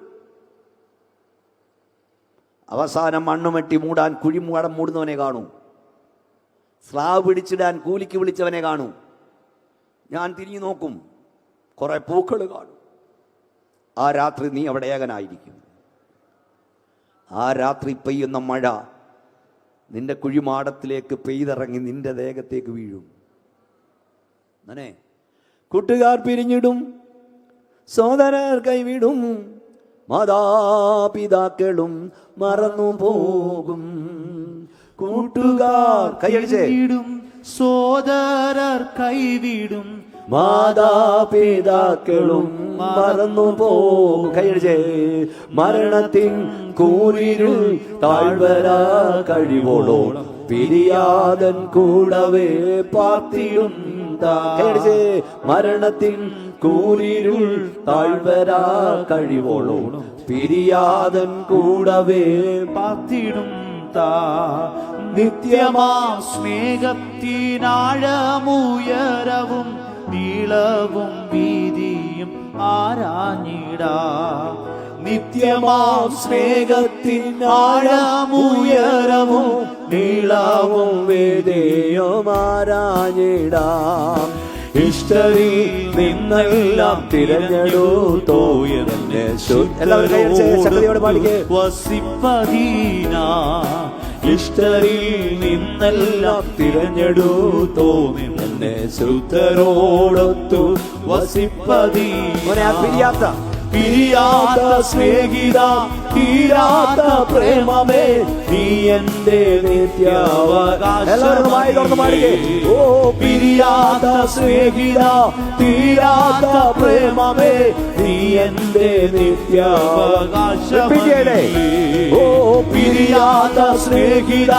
അവസാനം മണ്ണുമെട്ടി മൂടാൻ കുഴിമൂടം മൂടുന്നവനെ കാണൂ, സ്ലാവ് പിടിച്ചിടാൻ കൂലിക്ക് വിളിച്ചവനെ കാണൂ. ഞാൻ തിരിഞ്ഞു നോക്കും, കുറെ പൂക്കൾ കാണും. ആ രാത്രി നീ അവിടെ ഏകനായിരിക്കും. ആ രാത്രി പെയ്യുന്ന മഴ നിന്റെ കുഴിമാടത്തിലേക്ക് പെയ്തിറങ്ങി നിന്റെ ദേഹത്തേക്ക് വീഴും. അങ്ങനെ കൂട്ടുകാർ പിരിഞ്ഞിടും, സോദരർ കൈവിടും, മാതാപിതാക്കളും മറന്നു പോകും. കൂട്ടുകാർ കൈയടിച്ചിടും, സോദരർ കൈവിടും, മാതാപിതാക്കളും മറന്നു പോകും. കൈയടിച്ചേ. മരണത്തിൻ കൂരിരുൾ താഴ്വരാ കഴിവോളോളം പിരിയാതൻ കൂടവേ പാർത്തിയും. കൈയടിച്ചേ. മരണത്തിൻ കൂരിരുൾ താഴ്വരാ കഴിവോളോളം പിരിയാതൻ കൂടവേ പാർത്തിടും. നിത്യമാ സ്നേഹത്തിനാഴമുയരവും നീളവും വീതിയും ആരാഞ്ഞിടാ. നിത്യമാം സ്നേഹത്തിനാഴമുയരവും നീളവും വീതിയും ആരാഞ്ഞിടാം. ഇഷ്ടരിൽ നിന്നെല്ലാം തിരഞ്ഞെടുത്തോ എന്നെ വസിപ്പതീന. ഇഷ്ടരിൽ നിന്നെല്ലാം തിരഞ്ഞെടുത്തോ എന്നെ ശുദ്ധരോടൊത്തു വസിപ്പതീന. പിരിയാത്ത സ്നേഹിത, തീരാത്ത പ്രേമമേ, നീ എന്റെ നിത്യാവകാശമായി. ഓ പിരിയാത്ത സ്നേഹിത, തീരാത്ത പ്രേമമേ, നീ എന്റെ നിത്യാവകാശമേ. ഓ പിരിയാത്ത സ്നേഹിത,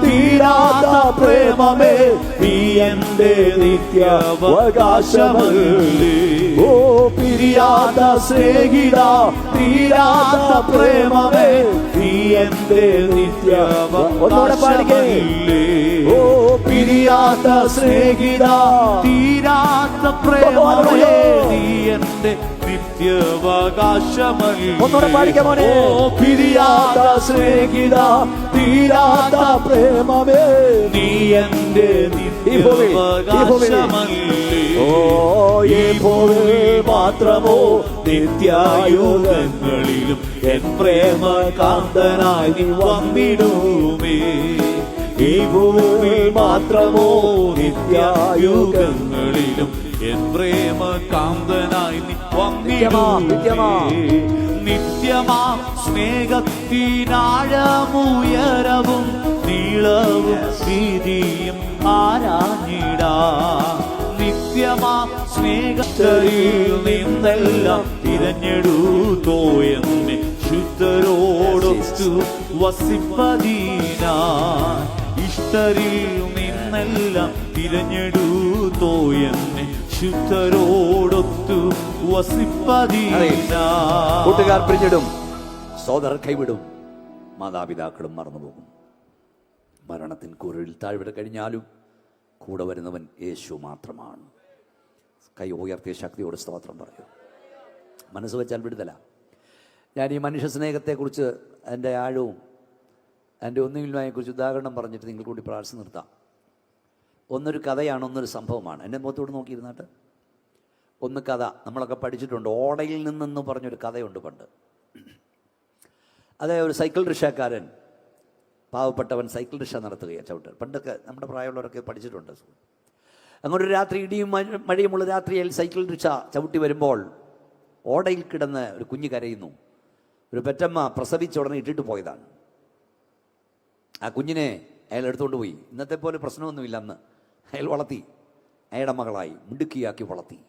തീരാത്ത പ്രേമമേ, നീ എന്റെ നിത്യാവകാശമേ. ഓ പിരിയാത്ത സ്നേഹിത, തീരാത്ത പ്രേമമേ, നീ എന്റെ നിത്യാവകാശമേ. ഓ പിരിയാത്ത സ്നേഹിത, തീരാത്ത പ്രേമമേ, നീ എന്റെ നിത്യവകാശമേ. ഓ പിരിയാത്ത സ്നേഹിത, തീരാത്ത പ്രേമമേ, നീ എന്റെ നിത്യവകാശമേ. ഓ ഈ ഭൂമിയിൽ മാത്രമോ നിത്യായുഗങ്ങളിലും എൻ പ്രേമ കാന്തനായി നീ വന്നിടുമേ. ഈ ഭൂമിയിൽ മാത്രമോ നിത്യായുഗങ്ങളിലും എൻ പ്രേമ കാന്തനായി നീ വന്നിടുമേ. നിത്യമാ സ്നേഹത്തിനാഴമുയരവും നീളവും വീതിയും ആരാഞ്ഞിടാ. നിത്യമാ സ്നേഹത്തിൽ നിന്നെല്ലാം തിരഞ്ഞെടുത്തോ എന്നെ ശുദ്ധരോടൊത്തു വസിപ്പതീന. ഇഷ്ടരിൽ നിന്നെല്ലാം തിരഞ്ഞെടുത്തോ എന്നെ ശുദ്ധരോടൊത്തു വസിപ്പതീന. കൂട്ടുകാർ പിരിഞ്ഞിടും, സോദരർ കൈവിടും, മാതാപിതാക്കളും മറന്നുപോകും. മരണത്തിൻ കൂരിൽ താഴ്വിട കഴിഞ്ഞാലും കൂടെ വരുന്നവൻ യേശു മാത്രമാണ്. കൈ ഉയർത്തിയ ശക്തിയോട് സ്തോത്രം പറയൂ. മനസ്സ് വെച്ചാൽ വിടുതല. ഞാൻ ഈ മനുഷ്യ സ്നേഹത്തെക്കുറിച്ച് എൻ്റെ ആഴവും എൻ്റെ ഒന്നുമില്ലായെക്കുറിച്ച് ഉദാഹരണം പറഞ്ഞിട്ട് നിങ്ങൾ കൂടി പ്രാർത്ഥന നിർത്താം. ഒന്നൊരു കഥയാണ്, ഒന്നൊരു സംഭവമാണ്. എൻ്റെ മുഖത്തോട് നോക്കിയിരുന്നിട്ട് ഒന്ന് കഥ നമ്മളൊക്കെ പഠിച്ചിട്ടുണ്ട്. ഓടയിൽ നിന്നെന്ന് പറഞ്ഞൊരു കഥയുണ്ട് പണ്ട്. അതേ ഒരു സൈക്കിൾ റിക്ഷക്കാരൻ, പാവപ്പെട്ടവൻ സൈക്കിൾ റിക്ഷ നടത്തുകയാണ്, ചവിട്ട്. പണ്ടൊക്കെ നമ്മുടെ പ്രായമുള്ളവരൊക്കെ പഠിച്ചിട്ടുണ്ട്. അങ്ങനെ ഒരു രാത്രി ഇടിയും മഴയുമുള്ള രാത്രിയിൽ സൈക്കിൾ റിക്ഷ ചവിട്ടി വരുമ്പോൾ ഓടയിൽ കിടന്ന് ഒരു കുഞ്ഞ് കരയുന്നു. ഒരു പെറ്റമ്മ പ്രസവിച്ച ഉടനെ ഇട്ടിട്ട് പോയതാണ്. ആ കുഞ്ഞിനെ അയാൾ എടുത്തുകൊണ്ട് പോയി. ഇന്നത്തെ പോലെ പ്രശ്നമൊന്നുമില്ല. അന്ന് അയാൾ വളർത്തി, അയാളുടെ മകളായി മിടുക്കിയാക്കി വളർത്തി.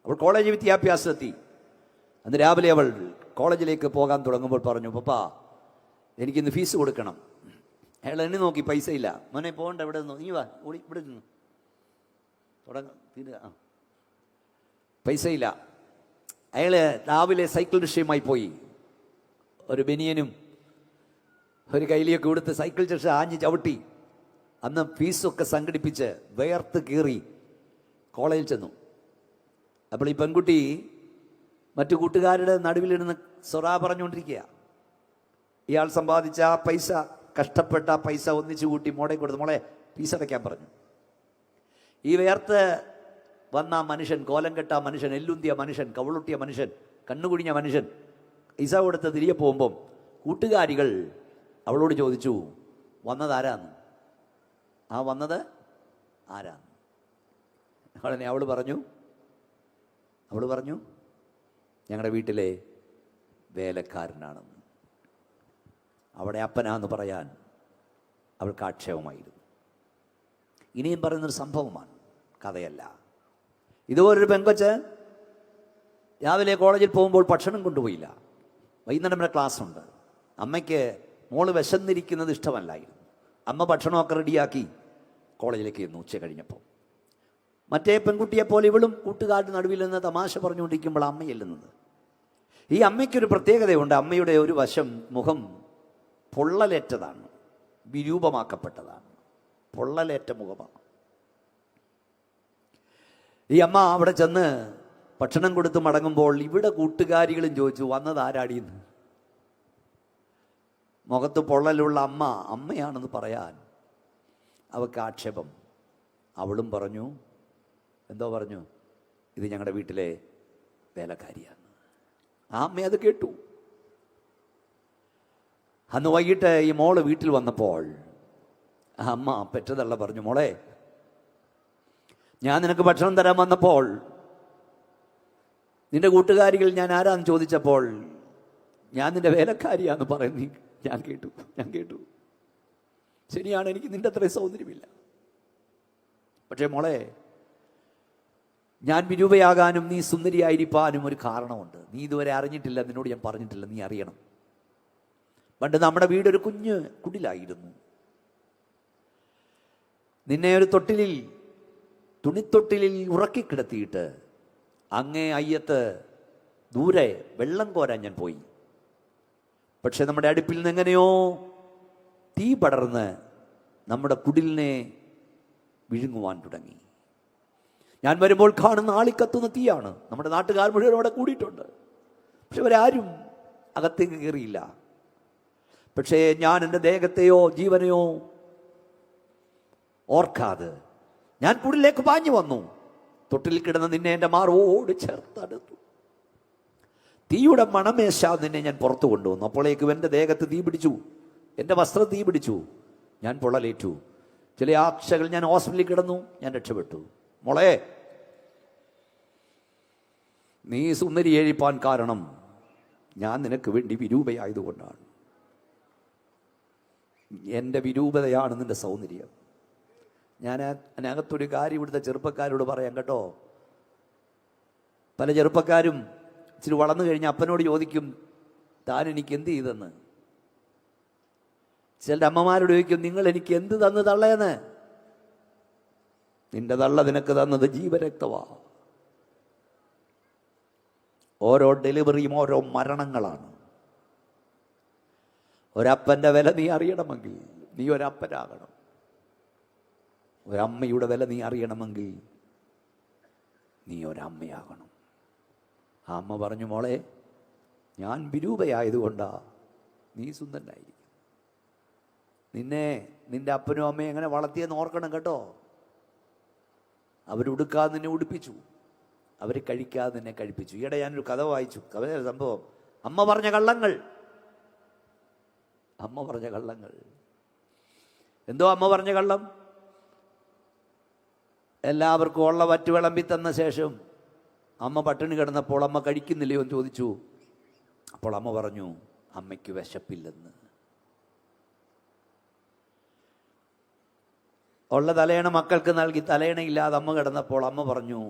അവൾ കോളേജ് വിദ്യാഭ്യാസമെത്തി. അന്ന് രാവിലെ അവൾ കോളേജിലേക്ക് പോകാൻ തുടങ്ങുമ്പോൾ പറഞ്ഞു, പപ്പാ എനിക്കിന്ന് ഫീസ് കൊടുക്കണം. അയാൾ എന്നെ നോക്കി, പൈസ ഇല്ല. മോനെ പോകണ്ട, ഇവിടെ നിന്നു, നീ വാ, ഓടി ഇവിടെ നിന്നു തീരുക. പൈസ ഇല്ല. അയാൾ രാവിലെ സൈക്കിൾ റിക്ഷയുമായി പോയി. ഒരു ബനിയനും ഒരു കൈലിയൊക്കെ കൊടുത്ത് സൈക്കിൾ റിക്ഷ ആഞ്ഞ് ചവിട്ടി. അന്ന് ഫീസൊക്കെ സംഘടിപ്പിച്ച് വേർത്ത് കീറി കോളേജിൽ ചെന്നു. അപ്പോൾ ഈ പെൺകുട്ടി മറ്റു കൂട്ടുകാരുടെ നടുവിലിരുന്ന് സൊറ പറഞ്ഞുകൊണ്ടിരിക്കുക. ഇയാൾ സമ്പാദിച്ച ആ പൈസ, കഷ്ടപ്പെട്ട ആ പൈസ ഒന്നിച്ചു കൂട്ടി മോളെ കൊടുത്തു. മോളെ ഫീസ് അടയ്ക്കാൻ പറഞ്ഞു. ഈ വേർത്ത് വന്ന മനുഷ്യൻ, കോലം കെട്ട മനുഷ്യൻ, എല്ലുന്തിയ മനുഷ്യൻ, കവളൊട്ടിയ മനുഷ്യൻ, കണ്ണുകുടിഞ്ഞ മനുഷ്യൻ പൈസ കൊടുത്ത് തിരികെ പോകുമ്പം കൂട്ടുകാരികൾ അവളോട് ചോദിച്ചു, വന്നത് ആരാന്ന്? ആ വന്നത് ആരാന്ന്? ഉടനെ അവൾ പറഞ്ഞു ഞങ്ങളുടെ വീട്ടിലെ വേലക്കാരനാണെന്ന്. അവിടെ അപ്പനാന്ന് പറയാൻ അവൾക്ക് ആക്ഷേപമായിരുന്നു. ഇനിയും പറയുന്നൊരു സംഭവമാണ്, കഥയല്ല. ഇതുപോലൊരു പെങ്കൊച്ച് രാവിലെ കോളേജിൽ പോകുമ്പോൾ ഭക്ഷണം കൊണ്ടുപോയില്ല. വൈകുന്നേരം വരെ ക്ലാസ് ഉണ്ട്. അമ്മയ്ക്ക് മോള് വിശന്നിരിക്കുന്നത് ഇഷ്ടമല്ലായിരുന്നു. അമ്മ ഭക്ഷണമൊക്കെ റെഡിയാക്കി കോളേജിലേക്ക് ചെന്നു. ഉച്ച കഴിഞ്ഞപ്പോൾ മറ്റേ പെൺകുട്ടിയെപ്പോലെ ഇവളും കൂട്ടുകാരുടെ നടുവിൽ നിന്ന് തമാശ പറഞ്ഞുകൊണ്ടിരിക്കുമ്പോൾ അമ്മ ചെല്ലുന്നത്. ഈ അമ്മയ്ക്കൊരു പ്രത്യേകതയുണ്ട്. അമ്മയുടെ ഒരു വശം മുഖം പൊള്ളലേറ്റതാണ്, വിരൂപമാക്കപ്പെട്ടതാണ്. പൊള്ളലേറ്റ മുഖമാണ്. ഈ അമ്മ അവിടെ ചെന്ന് ഭക്ഷണം കൊടുത്ത് മടങ്ങുമ്പോൾ ഇവിടെ കൂട്ടുകാരികളും ചോദിച്ചു, വന്നത് ആരാടിയെന്ന്. മുഖത്ത് പൊള്ളലുള്ള അമ്മയാണെന്ന് പറയാൻ അവൾക്ക് ആക്ഷേപം. അവളും പറഞ്ഞു, എന്തോ പറഞ്ഞു, ഇത് ഞങ്ങളുടെ വീട്ടിലെ വേലക്കാരിയാണ്. ആ അമ്മ അത് കേട്ടു. അന്ന് വൈകിട്ട് ഈ മോള് വീട്ടിൽ വന്നപ്പോൾ ആ അമ്മ പെറ്റതള്ള പറഞ്ഞു, മോളെ ഞാൻ നിനക്ക് ഭക്ഷണം തരാൻ വന്നപ്പോൾ നിന്റെ കൂട്ടുകാരികൾ ഞാൻ ആരാന്ന് ചോദിച്ചപ്പോൾ ഞാൻ നിന്റെ വേലക്കാരിയാന്ന് പറയുന്നു. ഞാൻ കേട്ടു. ശരിയാണ്, എനിക്ക് നിന്റെ അത്രയും സൗന്ദര്യമില്ല. പക്ഷേ മോളെ, ഞാൻ വിരൂപയാകാനും നീ സുന്ദരിയായിരിക്കാനും ഒരു കാരണമുണ്ട്. നീ ഇതുവരെ അറിഞ്ഞിട്ടില്ല, നിന്നോട് ഞാൻ പറഞ്ഞിട്ടില്ല, നീ അറിയണം. പണ്ട് നമ്മുടെ വീടൊരു കുഞ്ഞ് കുടിലായിരുന്നു. നിന്നെ ഒരു തുണിത്തൊട്ടിലിൽ ഉറക്കിക്കിടത്തിയിട്ട് അങ്ങേ അയ്യത്ത് ദൂരെ വെള്ളം കോരാൻ ഞാൻ പോയി. പക്ഷെ നമ്മുടെ അടുപ്പിൽ നിന്ന് എങ്ങനെയോ തീ പടർന്ന് നമ്മുടെ കുടിലിനെ വിഴുങ്ങുവാൻ തുടങ്ങി. ഞാൻ വരുമ്പോൾ കാണുന്ന ആളിക്കത്തുന്ന തീയാണ്. നമ്മുടെ നാട്ടുകാർ മുഴുവൻ അവിടെ കൂടിയിട്ടുണ്ട്. പക്ഷെ അവരാരും അകത്തേക്ക് കയറിയില്ല. പക്ഷേ ഞാൻ എൻ്റെ ദേഹത്തെയോ ജീവനെയോ ഓർക്കാതെ ഞാൻ കുടിലേക്ക് പാഞ്ഞു വന്നു. തൊട്ടിൽ കിടന്ന് നിന്നെ എൻ്റെ മാറോട് ചേർത്തെടുത്തു. തീയുടെ മണമേശ നിന്നെ ഞാൻ പുറത്തു കൊണ്ടുവന്നു. അപ്പോഴേക്കും എൻ്റെ ദേഹത്ത് തീ പിടിച്ചു, എൻ്റെ വസ്ത്രം തീ പിടിച്ചു, ഞാൻ പൊള്ളലേറ്റു. ചില ആഴ്ചകൾ ഞാൻ ഹോസ്പിറ്റലിൽ കിടന്നു, ഞാൻ രക്ഷപ്പെട്ടു. മോളെ, നീ സുന്ദരിയേഴിപ്പാൻ കാരണം ഞാൻ നിനക്ക് വേണ്ടി വിരൂപയായതുകൊണ്ടാണ്. എൻ്റെ വിരൂപതയാണ് നിന്റെ സൗന്ദര്യം. ഞാൻ അതിനകത്തൊരു കാര്യം ഇവിടുത്തെ ചെറുപ്പക്കാരോട് പറയാം കേട്ടോ. പല ചെറുപ്പക്കാരും ഇച്ചിരി വളർന്നു കഴിഞ്ഞാൽ അപ്പനോട് ചോദിക്കും, താൻ എനിക്ക് എന്ത് ചെയ്തെന്ന്. ചില അമ്മമാരോട് ചോദിക്കും, നിങ്ങൾ എനിക്ക് എന്ത് തന്ന് തള്ളയെന്ന്. നിന്റെ തള്ള നിനക്ക് തന്നത് ജീവരക്തമാ. ഓരോ ഡെലിവറിയും ഓരോ മരണങ്ങളാണ്. ഒരപ്പൻ്റെ വില നീ അറിയണമെങ്കിൽ നീ ഒരപ്പനാകണം. ഒരമ്മയുടെ വില നീ അറിയണമെങ്കിൽ നീ ഒരമ്മയാകണം. ആ അമ്മ പറഞ്ഞു, മോളെ, ഞാൻ വിരൂപയായതുകൊണ്ടാ നീ സുന്ദരനായിരിക്കും. നിന്റെ അപ്പനും അമ്മയും എങ്ങനെ വളർത്തിയെന്ന് ഓർക്കണം കേട്ടോ. അവരുടുക്കാതെ നിന്നെ ഉടുപ്പിച്ചു, അവർ കഴിക്കാതെ നിന്നെ കഴിപ്പിച്ചു. ഈയിടെ ഞാനൊരു കഥ വായിച്ചു. കഥയുടെ സംഭവം, അമ്മ പറഞ്ഞ കള്ളങ്ങൾ. എന്തോ അമ്മ പറഞ്ഞ കള്ളം? എല്ലാവർക്കും ഉള്ള വറ്റ് വിളമ്പി തന്ന ശേഷം അമ്മ പട്ടിണി കിടന്നപ്പോൾ അമ്മ കഴിക്കുന്നില്ലയോ എന്ന് ചോദിച്ചു. അപ്പോൾ അമ്മ പറഞ്ഞു, അമ്മയ്ക്ക് വിശപ്പില്ലെന്ന്. ഉള്ള തലയണ മക്കൾക്ക് നൽകി തലയണയില്ലാതെ അമ്മ കിടന്നപ്പോൾ അമ്മ പറഞ്ഞു,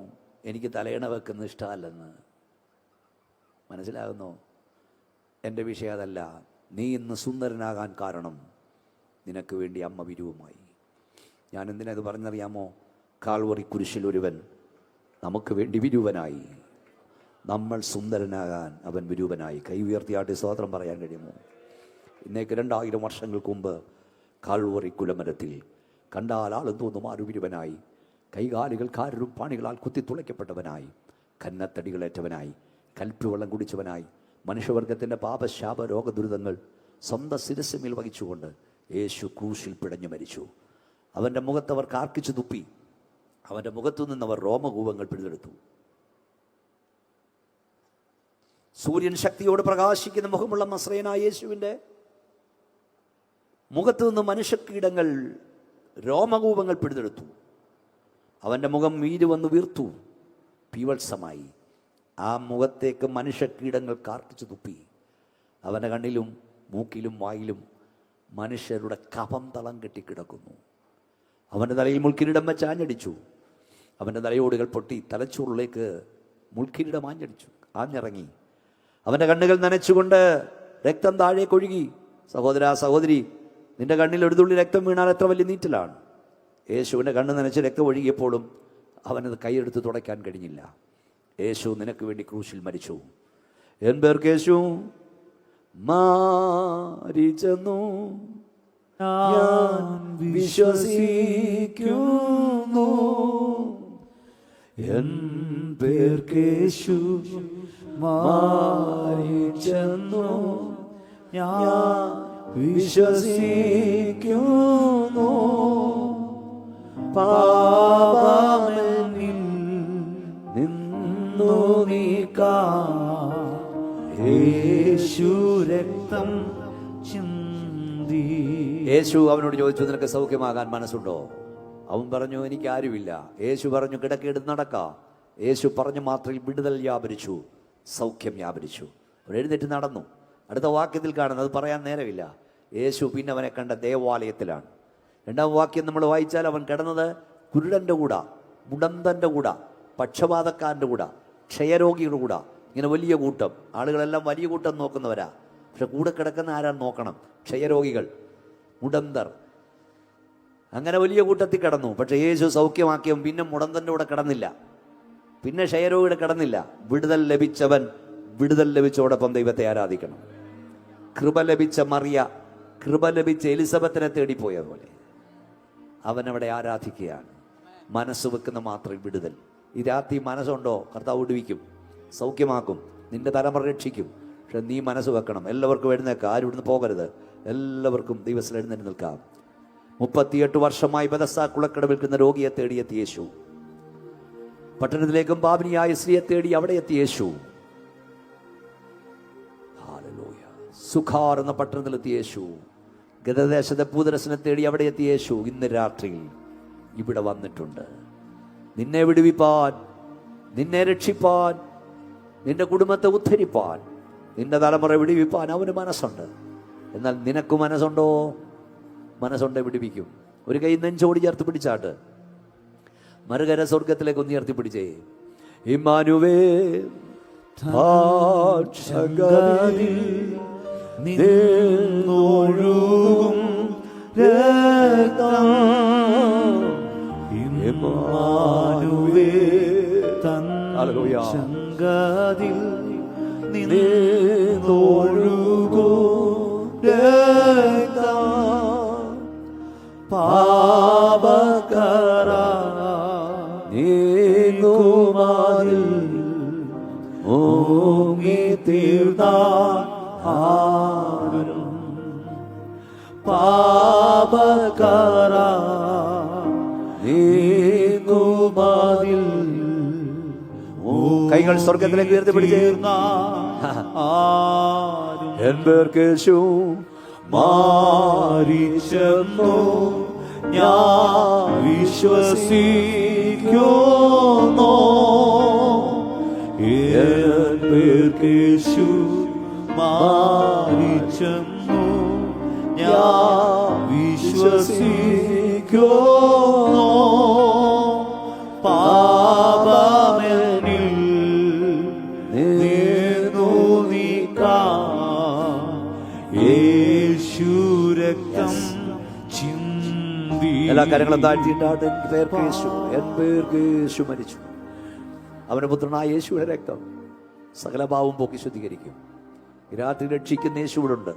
എനിക്ക് തലയണ വെക്കുന്നത് ഇഷ്ടമല്ലെന്ന്. മനസ്സിലാകുന്നോ? എൻ്റെ വിഷയം അതല്ല. നീ ഇന്ന് സുന്ദരനാകാൻ കാരണം നിനക്ക് വേണ്ടി അമ്മ വിരുവുമായി. ഞാൻ എന്തിനത് പറഞ്ഞറിയാമോ? കാൽവറി കുരിശിൽ ഒരുവൻ നമുക്ക് വേണ്ടി വിരൂപനായി. നമ്മൾ സുന്ദരനാകാൻ അവൻ വിരൂപനായി. കൈ ഉയർത്തിയാട്ടി സ്തോത്രം പറയാൻ കഴിയുമോ? ഇന്നേക്ക് 2000 വർഷങ്ങൾക്ക് മുമ്പ് കാൽവറി കുലമരത്തിൽ കണ്ടാൽ ആളും തോന്നും ആരു വിരൂപനായി, കൈകാലുകൾ കാരും പാണികളാൽ കുത്തിത്തുളയ്ക്കപ്പെട്ടവനായി, കന്നത്തടികളേറ്റവനായി, കൽപ്പുവെള്ളം കുടിച്ചവനായി, മനുഷ്യവർഗത്തിൻ്റെ പാപശാപ രോഗദുരിതങ്ങൾ സ്വന്തം ശിരസ്സുമേൽ വഹിച്ചുകൊണ്ട് യേശു ക്രൂശിൽ പിടഞ്ഞു മരിച്ചു. അവൻ്റെ മുഖത്തവർ കാർക്കിച്ചു തുപ്പി. അവൻ്റെ മുഖത്തു നിന്നവർ രോമകൂപങ്ങൾ പിഴുതെടുത്തു. സൂര്യൻ ശക്തിയോട് പ്രകാശിക്കുന്ന മുഖമുള്ള നസ്രയനായ യേശുവിൻ്റെ മുഖത്തു നിന്ന് മനുഷ്യക്കീടങ്ങൾ രോമകൂപങ്ങൾ പിഴുതെടുത്തു. അവൻ്റെ മുഖം വീര് വന്ന് വീർത്തു, പീവത്സമായി. ആ മുഖത്തേക്ക് മനുഷ്യക്കീടങ്ങൾ കാർക്കിച്ചു തുപ്പി. അവൻ്റെ കണ്ണിലും മൂക്കിലും വായിലും മനുഷ്യരുടെ കഫം തളം കെട്ടിക്കിടക്കുന്നു. അവൻ്റെ തലയിൽ മുൾക്കിരീടം വെച്ച് ആഞ്ഞടിച്ചു. അവൻ്റെ തലയോടുകൾ പൊട്ടി തലച്ചോറിലേക്ക് മുൾക്കിരീടം ആഞ്ഞിറങ്ങി. അവൻ്റെ കണ്ണുകൾ നനച്ചുകൊണ്ട് രക്തം താഴേക്കൊഴുകി. സഹോദരാ സഹോദരി, നിന്റെ കണ്ണിൽ ഒരു തുള്ളി രക്തം വീണാൽ എത്ര വലിയ നീറ്റലാണ്. യേശുവിൻ്റെ കണ്ണ് നനച്ച് രക്തം ഒഴുകിയപ്പോഴും അവനത് കൈയെടുത്ത് തുടയ്ക്കാൻ കഴിഞ്ഞില്ല. യേശു നിനക്ക് വേണ്ടി ക്രൂശിൽ മരിച്ചു. എൻ പേർക്ക് യേശു മരിച്ചെന്നു ഞാൻ വിശ്വസിക്കുന്നു. എൻ പേർക്ക് യേശു മരിച്ചെന്നു ഞാൻ വിശ്വസിക്കുന്നു. പാപമെന്നിൽ നിന്നു നീക്കാൻ യേശു രക്തം ചിന്തി. യേശു അവനോട് ചോദിച്ചു, നിനക്ക് സൗഖ്യമാകാൻ മനസ്സുണ്ടോ? അവൻ പറഞ്ഞു, എനിക്ക് ആരുമില്ല. യേശു പറഞ്ഞു, കിടക്കെടുത്ത് നടക്കാം. യേശു പറഞ്ഞ മാത്രയിൽ വിടുതൽ വ്യാപരിച്ചു, സൗഖ്യം വ്യാപരിച്ചു. അവൻ എഴുന്നേറ്റ് നടന്നു. അടുത്ത വാക്യത്തിൽ കാണുന്നത് പറയാൻ നേരമില്ല. യേശു പിന്നെ അവനെ കണ്ട ദേവാലയത്തിലാണ്. 2ാം വാക്യം നമ്മൾ വായിച്ചാൽ അവൻ കിടന്നത് കുരുടൻ്റെ കൂടെ, മുടന്തൻ്റെ കൂടെ, പക്ഷപാതക്കാരൻ്റെ കൂടെ, ക്ഷയരോഗിയുടെ കൂടെ. ഇങ്ങനെ വലിയ കൂട്ടം ആളുകളെല്ലാം വലിയ കൂട്ടം നോക്കുന്നവരാ. പക്ഷെ കൂടെ കിടക്കുന്ന ആരാണ് നോക്കണം? ക്ഷയരോഗികൾ, മുടന്തർ. അങ്ങനെ വലിയ കൂട്ടത്തിൽ കിടന്നു. പക്ഷേ യേശു സൗഖ്യമാക്കിയവൻ പിന്നെ മുടന്തൻ്റെ കൂടെ കിടന്നില്ല, പിന്നെ ക്ഷയരോഗിയുടെ കിടന്നില്ല. വിടുതൽ ലഭിച്ചവൻ വിടുതൽ ലഭിച്ചോടൊപ്പം ദൈവത്തെ ആരാധിക്കണം. കൃപ ലഭിച്ച മറിയ, കൃപ ലഭിച്ച എലിസബത്തിനെ തേടിപ്പോയ പോലെ അവനവിടെ ആരാധിക്കുകയാണ്. മനസ്സ് വെക്കുന്ന മാത്രം വിടുതൽ. ഈ രാത്രി മനസ്സുണ്ടോ? കർത്താവ് വിടുവിക്കും, സൗഖ്യമാക്കും, നിന്റെ തലമുറ രക്ഷിക്കും. പക്ഷെ നീ മനസ്സ് വെക്കണം. എല്ലാവർക്കും എഴുന്നേൽക്കാം, ആരും ഇവിടുന്ന് പോകരുത്. എല്ലാവർക്കും ദിവസം എഴുന്നേറ്റ് നിൽക്കാം. 38 വർഷമായി ബെഥസ്ദാ കുളക്കട വിൽക്കുന്ന രോഗിയെ തേടിയെത്തിയ യേശു, പട്ടണത്തിലേക്കും പാപിനിയായ സ്ത്രീയെ തേടി അവിടെ എത്തിയ യേശു, സുഖാർ എന്ന പട്ടണത്തിലെത്തിയ യേശു, ഗതദേശത്തെ പൂദരസനെ തേടി അവിടെ എത്തിയ യേശു ഇന്ന് രാത്രിയിൽ ഇവിടെ വന്നിട്ടുണ്ട്. നിന്നെ വിടുവിപ്പാൻ, നിന്നെ രക്ഷിപ്പാൻ, നിന്റെ കുടുംബത്തെ ഉദ്ധരിപ്പാൻ, നിന്റെ തലമുറ വിടുവിപ്പാൻ അവന് മനസ്സുണ്ട്. എന്നാൽ നിനക്ക് മനസ്സുണ്ടോ? മനസ്സുണ്ടെ വിടുവിക്കും. ഒരു കൈ നെഞ്ചോടി ചേർത്ത് പിടിച്ചാട്ട് മറുകര സ്വർഗത്തിലേക്ക് ഒന്ന് ചേർത്തി പിടിച്ചേ. ഇമ്മാനുവേൽ നിന്നൊഴുകും രക്തം, ഇമ്മാനുവേൽ തൻ സംഗതിൽ നിന്നൊഴുകും രക്തം, പാപകര നീങ്ങുമാതിൽ ഓങ്ങി തീർന്നാരും, പാപകര നീങ്ങുമാതിൽ കൈകൾ സ്വർഗത്തിലേക്ക് ഉയർത്തിപ്പിടിച്ച് ആരും എൻ പേർക്ക് യേശു മാറിച്ചെന്നു ഞാൻ വിശ്വസിക്കുന്നു. എൻ പേർക്ക് യേശു മാറിച്ചെന്നു ഞാൻ വിശ്വസിക്കുന്നു. പാപമെന്നിൽ നിന്നു നീക്കാൻ യേശു രക്തം ചിന്തി. എല്ലാ കാര്യങ്ങളും താഴ്ത്തിയിട്ടാണ് എൻ പേർക്ക് യേശു, എൻ പേർക്ക് യേശു മരിച്ചു. അവന്റെ പുത്രനായ യേശുവിന്റെ രക്തം സകല പാവവും പോക്കി ശുദ്ധീകരിക്കും. ഈ രാത്രി രക്ഷിക്കുന്ന യേശുവിടെ ഉണ്ട്,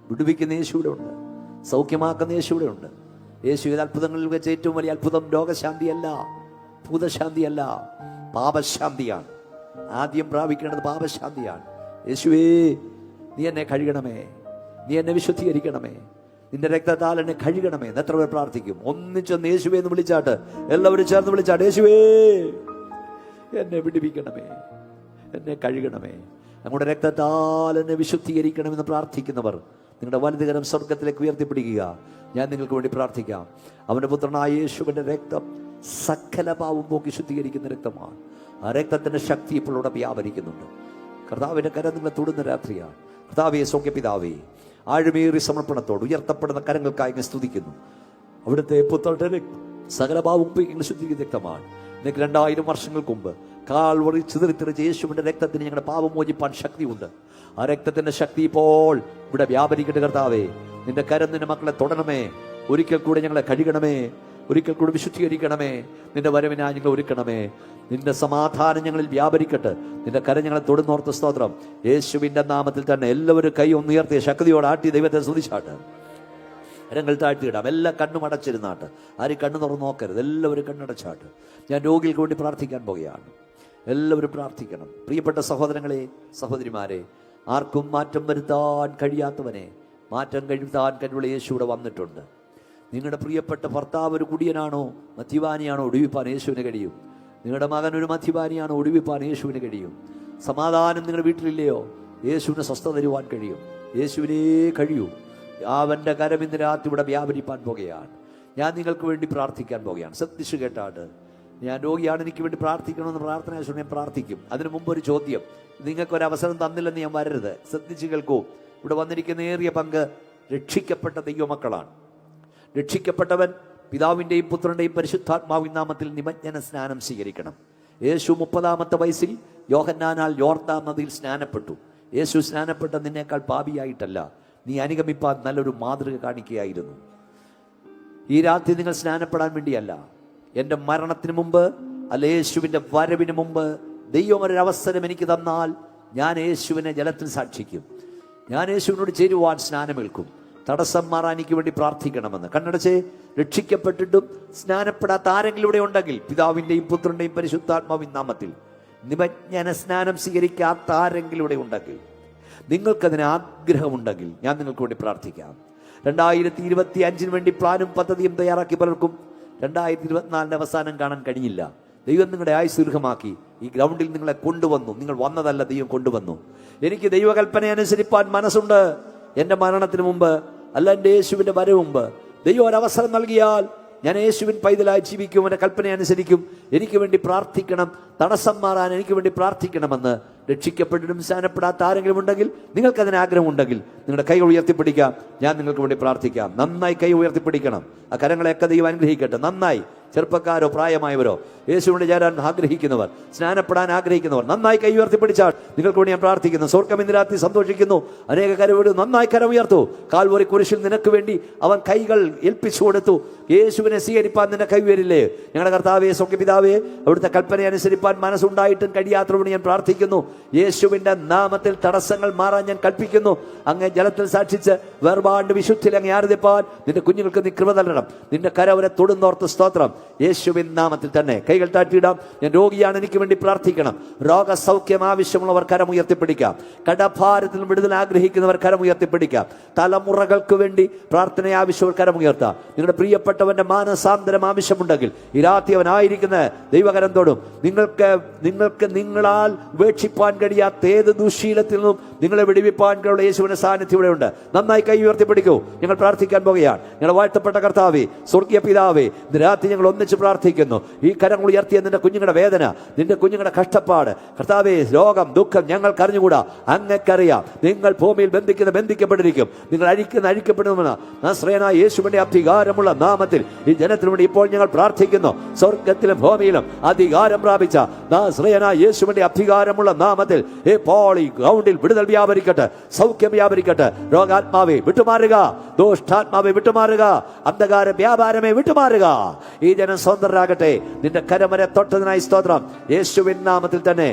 വിടുവിക്കുന്ന യേശുവിടെ ഉണ്ട്, സൗഖ്യമാക്കുന്ന യേശുവിടെ ഉണ്ട്. യേശുവിന്റെ അത്ഭുതങ്ങളിൽ വെച്ച് ഏറ്റവും വലിയ അത്ഭുതം രോഗശാന്തിയല്ല, ഭൂതശാന്തിയല്ല, പാപശാന്തിയാണ്. ആദ്യം പ്രാപിക്കേണ്ടത് പാപശാന്തിയാണ്. യേശുവേ, നീ എന്നെ കഴുകണമേ, നീ എന്നെ വിശുദ്ധീകരിക്കണമേ, നിന്റെ രക്തത്താൽ എന്നെ കഴുകണമേ എന്ന് എത്ര പേർ പ്രാർത്ഥിക്കും? ഒന്നിച്ചൊന്ന് യേശുവേ എന്ന് വിളിച്ചാട്ട്, എല്ലാവരും ചേർന്ന് വിളിച്ചാട്ട്, യേശുവേ എന്നെ വിടുവിക്കണമേ, എന്നെ കഴുകണമേ, നമ്മുടെ രക്തത്താൽ എന്നെ വിശുദ്ധീകരിക്കണമെന്ന് പ്രാർത്ഥിക്കുന്നവർ നിങ്ങളുടെ വലതുകരം സ്വർഗത്തിലേക്ക് ഉയർത്തിപ്പിടിക്കുക. ഞാൻ നിങ്ങൾക്ക് വേണ്ടി പ്രാർത്ഥിക്കാം. അവന്റെ പുത്രനായ യേശുവിന്റെ രക്തം സകല പാവം പോക്കി ശുദ്ധീകരിക്കുന്ന രക്തമാണ്. ആ രക്തത്തിന്റെ ശക്തി ഇപ്പോൾ ഇവിടെ വ്യാപരിക്കുന്നുണ്ട്. കർത്താവിന്റെ കരം നിങ്ങളെ തൊടുന്ന രാത്രിയാണ്. കർത്താവേ, സൗഖ്യപിതാവേ, ആഴമേറിയ സമർപ്പണത്തോട് ഉയർത്തപ്പെടുന്ന കരങ്ങൾക്കായി ഞാൻ സ്തുതിക്കുന്നു. അവിടുത്തെ പുത്രന്റെ സകല പാവം പോക്കി ശുദ്ധീകരിക്കുന്ന രക്തമാണ്. നിങ്ങൾക്ക് 2000 വർഷങ്ങൾക്ക് മുമ്പ് കാൽവറി ചിതറിത്തെറിച്ച യേശുവിന്റെ രക്തത്തിന് ഞങ്ങളുടെ പാപം മോചിപ്പാൻ ശക്തിയുണ്ട്. ആ രക്തത്തിന്റെ ശക്തി ഇപ്പോൾ ഇവിടെ വ്യാപരിക്കട്ടെ. കർത്താവേ, നിന്റെ കരം നിന്റെ മക്കളെ തൊടണമേ, ഒരിക്കൽ കൂടെ ഞങ്ങളെ കഴുകണമേ, ഒരിക്കൽ കൂടെ വിശുദ്ധീകരിക്കണമേ, നിന്റെ വരവിനായി ഞങ്ങളെ ഒരുക്കണമേ. നിന്റെ സമാധാനം ഞങ്ങളിൽ വ്യാപരിക്കട്ടെ. നിന്റെ കരം ഞങ്ങളെ തൊടുന്നോർത്ത് സ്തോത്രം. യേശുവിന്റെ നാമത്തിൽ തന്നെ എല്ലാവരും കൈ ഒന്നുയർത്തിയ ശക്തിയോടെ ആട്ടി ദൈവത്തെ സ്തുതിച്ചാട്ട്. കരങ്ങൾ താഴ്ത്തിയിടാം. എല്ലാ കണ്ണും അടച്ചിരുന്നാട്ട്. ആരും കണ്ണു തുറന്ന് നോക്കരുത്. എല്ലാവരും കണ്ണടച്ചാട്ട്. ഞാൻ രോഗികൾക്ക് വേണ്ടി പ്രാർത്ഥിക്കാൻ പോകുകയാണ്. എല്ലാവരും പ്രാർത്ഥിക്കണം. പ്രിയപ്പെട്ട സഹോദരങ്ങളെ, സഹോദരിമാരെ, ആർക്കും മാറ്റം വരുത്താൻ കഴിയാത്തവനെ മാറ്റം കഴിത്താൻ കഴിവുള്ള യേശു ഇവിടെ വന്നിട്ടുണ്ട്. നിങ്ങളുടെ പ്രിയപ്പെട്ട ഭർത്താവ് ഒരു കുടിയനാണോ, മദ്യപാനിയാണോ, ഒഴിവിപ്പാൻ യേശുവിന് കഴിയും. നിങ്ങളുടെ മകൻ ഒരു മദ്യപാനിയാണോ, ഒഴിവിപ്പാൻ യേശുവിന് കഴിയും. സമാധാനം നിങ്ങളുടെ വീട്ടിലില്ലയോ, യേശുവിന് സ്വസ്ഥത തരുവാൻ കഴിയും. യേശുവിനേ കഴിയൂ. അവൻ്റെ കരം ഇന്ന് രാത്രി ഇവിടെ വ്യാപരിപ്പാൻ പോകുകയാണ്. ഞാൻ നിങ്ങൾക്ക് വേണ്ടി പ്രാർത്ഥിക്കാൻ പോകുകയാണ്. ശ്രദ്ധിച്ചു കേട്ടാട്ട്. ഞാൻ രോഗിയാണ്, എനിക്ക് വേണ്ടി പ്രാർത്ഥിക്കണമെന്ന് പ്രാർത്ഥന ഞാൻ പ്രാർത്ഥിക്കും. അതിനു മുമ്പ് ഒരു ചോദ്യം. നിങ്ങൾക്കൊരവസരം തന്നില്ലെന്ന് ഞാൻ വരരുത്. ശ്രദ്ധിച്ചു കേൾക്കൂ. ഇവിടെ വന്നിരിക്കുന്ന ഏറിയ പങ്ക് രക്ഷിക്കപ്പെട്ട ദൈവമക്കളാണ്. രക്ഷിക്കപ്പെട്ടവൻ പിതാവിൻ്റെയും പുത്രൻ്റെയും പരിശുദ്ധാത്മാവിൻ നാമത്തിൽ നിമജ്ഞന സ്നാനം സ്വീകരിക്കണം. യേശു 30-ാമത്തെ വയസ്സിൽ യോഹന്നാനാൽ യോർദാൻ നദിയിൽ സ്നാനപ്പെട്ടു. യേശു സ്നാനപ്പെട്ട നിന്നേക്കാൾ പാപിയായിട്ടല്ല, നീ അനുഗമിപ്പാൻ നല്ലൊരു മാതൃക കാണിക്കുകയായിരുന്നു. ഈ രാത്രി നിങ്ങൾ സ്നാനപ്പെടാൻ വേണ്ടിയല്ല, എൻ്റെ മരണത്തിന് മുമ്പ് അല്ല യേശുവിൻ്റെ വരവിന് മുമ്പ് ദൈവം ഒരവസരം എനിക്ക് തന്നാൽ ഞാൻ യേശുവിനെ ജലത്തിൽ സാക്ഷിക്കും. ഞാൻ യേശുവിനോട് ചേരുവാൻ സ്നാനമേൽക്കും. തടസ്സം മാറാൻ എനിക്ക് വേണ്ടി പ്രാർത്ഥിക്കണമെന്ന് കണ്ണടച്ച്. രക്ഷിക്കപ്പെട്ടിട്ടും സ്നാനപ്പെടാത്ത ആരെങ്കിലും ഇവിടെ ഉണ്ടെങ്കിൽ, പിതാവിൻ്റെയും പുത്രൻ്റെയും പരിശുദ്ധാത്മാവിൻ നാമത്തിൽ നിമജ്ഞന സ്നാനം സ്വീകരിക്കാത്ത ആരെങ്കിലും ഇവിടെ ഉണ്ടെങ്കിൽ, നിങ്ങൾക്കതിന് ആഗ്രഹമുണ്ടെങ്കിൽ ഞാൻ നിങ്ങൾക്ക് വേണ്ടി പ്രാർത്ഥിക്കാം. 2025 വേണ്ടി പ്ലാനും പദ്ധതിയും തയ്യാറാക്കി പലർക്കും 2024 അവസാനം കാണാൻ കഴിഞ്ഞില്ല. ദൈവം നിങ്ങളുടെ ആയുസ് ദീർഘമാക്കി ഈ ഗ്രൗണ്ടിൽ നിങ്ങളെ കൊണ്ടുവന്നു. നിങ്ങൾ വന്നതല്ല, ദൈവം കൊണ്ടുവന്നു. എനിക്ക് ദൈവകൽപ്പന അനുസരിപ്പാൻ മനസ്സുണ്ട്. എൻ്റെ മരണത്തിന് മുമ്പ് അല്ല, എൻ്റെ യേശുവിൻ്റെ വരവ് മുമ്പ് ദൈവം ഒരവസരം നൽകിയാൽ ഞാൻ യേശുവിൻ പൈതലായി ജീവിക്കും. എൻ്റെ കൽപ്പന അനുസരിക്കും. എനിക്ക് വേണ്ടി പ്രാർത്ഥിക്കണം. തടസ്സം മാറാൻ എനിക്ക് വേണ്ടി പ്രാർത്ഥിക്കണമെന്ന് രക്ഷിക്കപ്പെട്ടിട്ടും സ്നാനപ്പെടാത്ത ആരെങ്കിലും ഉണ്ടെങ്കിൽ, നിങ്ങൾക്കതിന് ആഗ്രഹമുണ്ടെങ്കിൽ നിങ്ങളുടെ കൈകൾ ഉയർത്തിപ്പിടിക്കാം. ഞാൻ നിങ്ങൾക്ക് വേണ്ടി പ്രാർത്ഥിക്കാം. നന്നായി കൈ ഉയർത്തിപ്പിടിക്കണം. ആ കരങ്ങളെയൊക്കെ ദൈവം അനുഗ്രഹിക്കട്ടെ. നന്നായി. ചെറുപ്പക്കാരോ പ്രായമായവരോ യേശുവിനോട് ചേരാൻ ആഗ്രഹിക്കുന്നവർ, സ്നാനപ്പെടാൻ ആഗ്രഹിക്കുന്നവർ നന്നായി കൈ ഉയർത്തിപ്പിടിച്ചാൽ നിങ്ങൾക്ക് വേണ്ടി ഞാൻ പ്രാർത്ഥിക്കുന്നു. സ്വർഗ്ഗം ഇന്ന് രാത്രി സന്തോഷിക്കുന്നു. അനേക കരവോട് നന്നായി കരം ഉയർത്തു. കാൽവറി കുരിശിൽ നിനക്ക് വേണ്ടി അവൻ കൈകൾ ഏൽപ്പിച്ചു കൊടുത്തു. യേശുവിനെ സ്വീകരിപ്പാൻ നിന്റെ കൈ വരില്ലേ? ഞങ്ങളുടെ കർത്താവേ, സ്വർഗ്ഗപിതാവേ, അവിടുത്തെ കൽപ്പന അനുസരിപ്പാൻ മനസ്സുണ്ടായിട്ടും കഴിയാത്തവരോട് ഞാൻ പ്രാർത്ഥിക്കുന്നു. യേശുവിന്റെ നാമത്തിൽ തടസ്സങ്ങൾ മാറാൻ ഞാൻ കൽപ്പിക്കുന്നു. അങ്ങ് ജലത്തിൽ സാക്ഷിച്ച് വേർപാണ്ട് വിശുദ്ധിയിൽ അങ്ങ് ആരാധിപ്പാൻ നിന്റെ കുഞ്ഞുങ്ങൾക്ക് നീ കൃപ നൽകണം. നിന്റെ കരവരെ തൊടുന്നോർത്ത് സ്തോത്രം. യേശുവിൻ നാമത്തിൽ തന്നെ കൈകൾ താഴ്ത്തിയിടാം. ഞാൻ രോഗിയാണ്, എനിക്ക് വേണ്ടി പ്രാർത്ഥിക്കണം. രോഗസൗഖ്യം ആവശ്യമുള്ളവർ കരമുയർത്തിപ്പിടിക്കാം. കടഭാരത്തിൽ വിടുതൽ ആഗ്രഹിക്കുന്നവർ കരമുയർത്തിപ്പിടിക്കാം. തലമുറകൾക്ക് വേണ്ടി പ്രാർത്ഥന ആവശ്യമുള്ള കരമുയർത്താം. നിങ്ങളുടെ പ്രിയപ്പെട്ടവന്റെ മാനസാന്തരം ആവശ്യമുണ്ടെങ്കിൽ ഈ രാത്രി അവനായിരിക്കുന്ന ദൈവകരം തൊടും. നിങ്ങൾക്ക് നിങ്ങളാൽ ഉപേക്ഷിപ്പാൻ കഴിയാത്ത ഏത് ദുശീലത്തിൽ നിന്നും നിങ്ങളെ വിടുവിപ്പാൻ കഴിയുള്ള യേശുവിന്റെ സാന്നിധ്യം ഇവിടെ ഉണ്ട്. നന്നായി കൈ ഉയർത്തിപ്പിടിക്കൂ. ഞങ്ങൾ പ്രാർത്ഥിക്കാൻ പോകുകയാണ്. ഞങ്ങൾ വാഴ്ത്തപ്പെട്ട കർത്താവേ, സ്വർഗീയ പിതാവേ, ഇന്ന് രാത്രി ഞങ്ങൾ ഒന്നിച്ച് പ്രാർത്ഥിക്കുന്നു. ഈ കരങ്ങൾ ഉയർത്തിയ നിന്റെ കുഞ്ഞുങ്ങളുടെ വേദന, നിന്റെ കുഞ്ഞുങ്ങളുടെ കഷ്ടപ്പാട്, കർത്താവേ, രോഗം, ദുഃഖം ഞങ്ങൾക്ക് അറിഞ്ഞുകൂടാ, അങ്ങക്കറിയാം. നിങ്ങൾ ഭൂമിയിൽ ബന്ധിക്കപ്പെട്ടിരിക്കും, നിങ്ങൾ അഴിക്കപ്പെടുമെന്ന് നസ്രയനായ യേശുവിന്റെ അധികാരമുള്ള നാമത്തിൽ ഈ ജനത്തിനു വേണ്ടി ഇപ്പോൾ ഞങ്ങൾ പ്രാർത്ഥിക്കുന്നു. സ്വർഗത്തിലും ഭൂമിയിലും അധികാരം പ്രാപിച്ച നസ്രയനായ യേശുവിന്റെ അധികാരമുള്ള നാമത്തിൽ ഇപ്പോൾ ഈ ഗ്രൗണ്ടിൽ വിടുതൽ വ്യാപരിക്കട്ടെ, സൗഖ്യം വ്യാപരിക്കട്ടെ. രോഗാത്മാവെ വിട്ടുമാറുക, ദോഷ്ടാത്മാവെ വിട്ടുമാറുക, അന്ധകാര വ്യാപാരമേ വിട്ടുമാറുക. ഈ ജനം സ്വതന്ത്രരാകട്ടെ. നിന്റെ കരമരെ തൊട്ടതിനായി സ്തോത്രം. യേശുവിൻ നാമത്തിൽ തന്നെ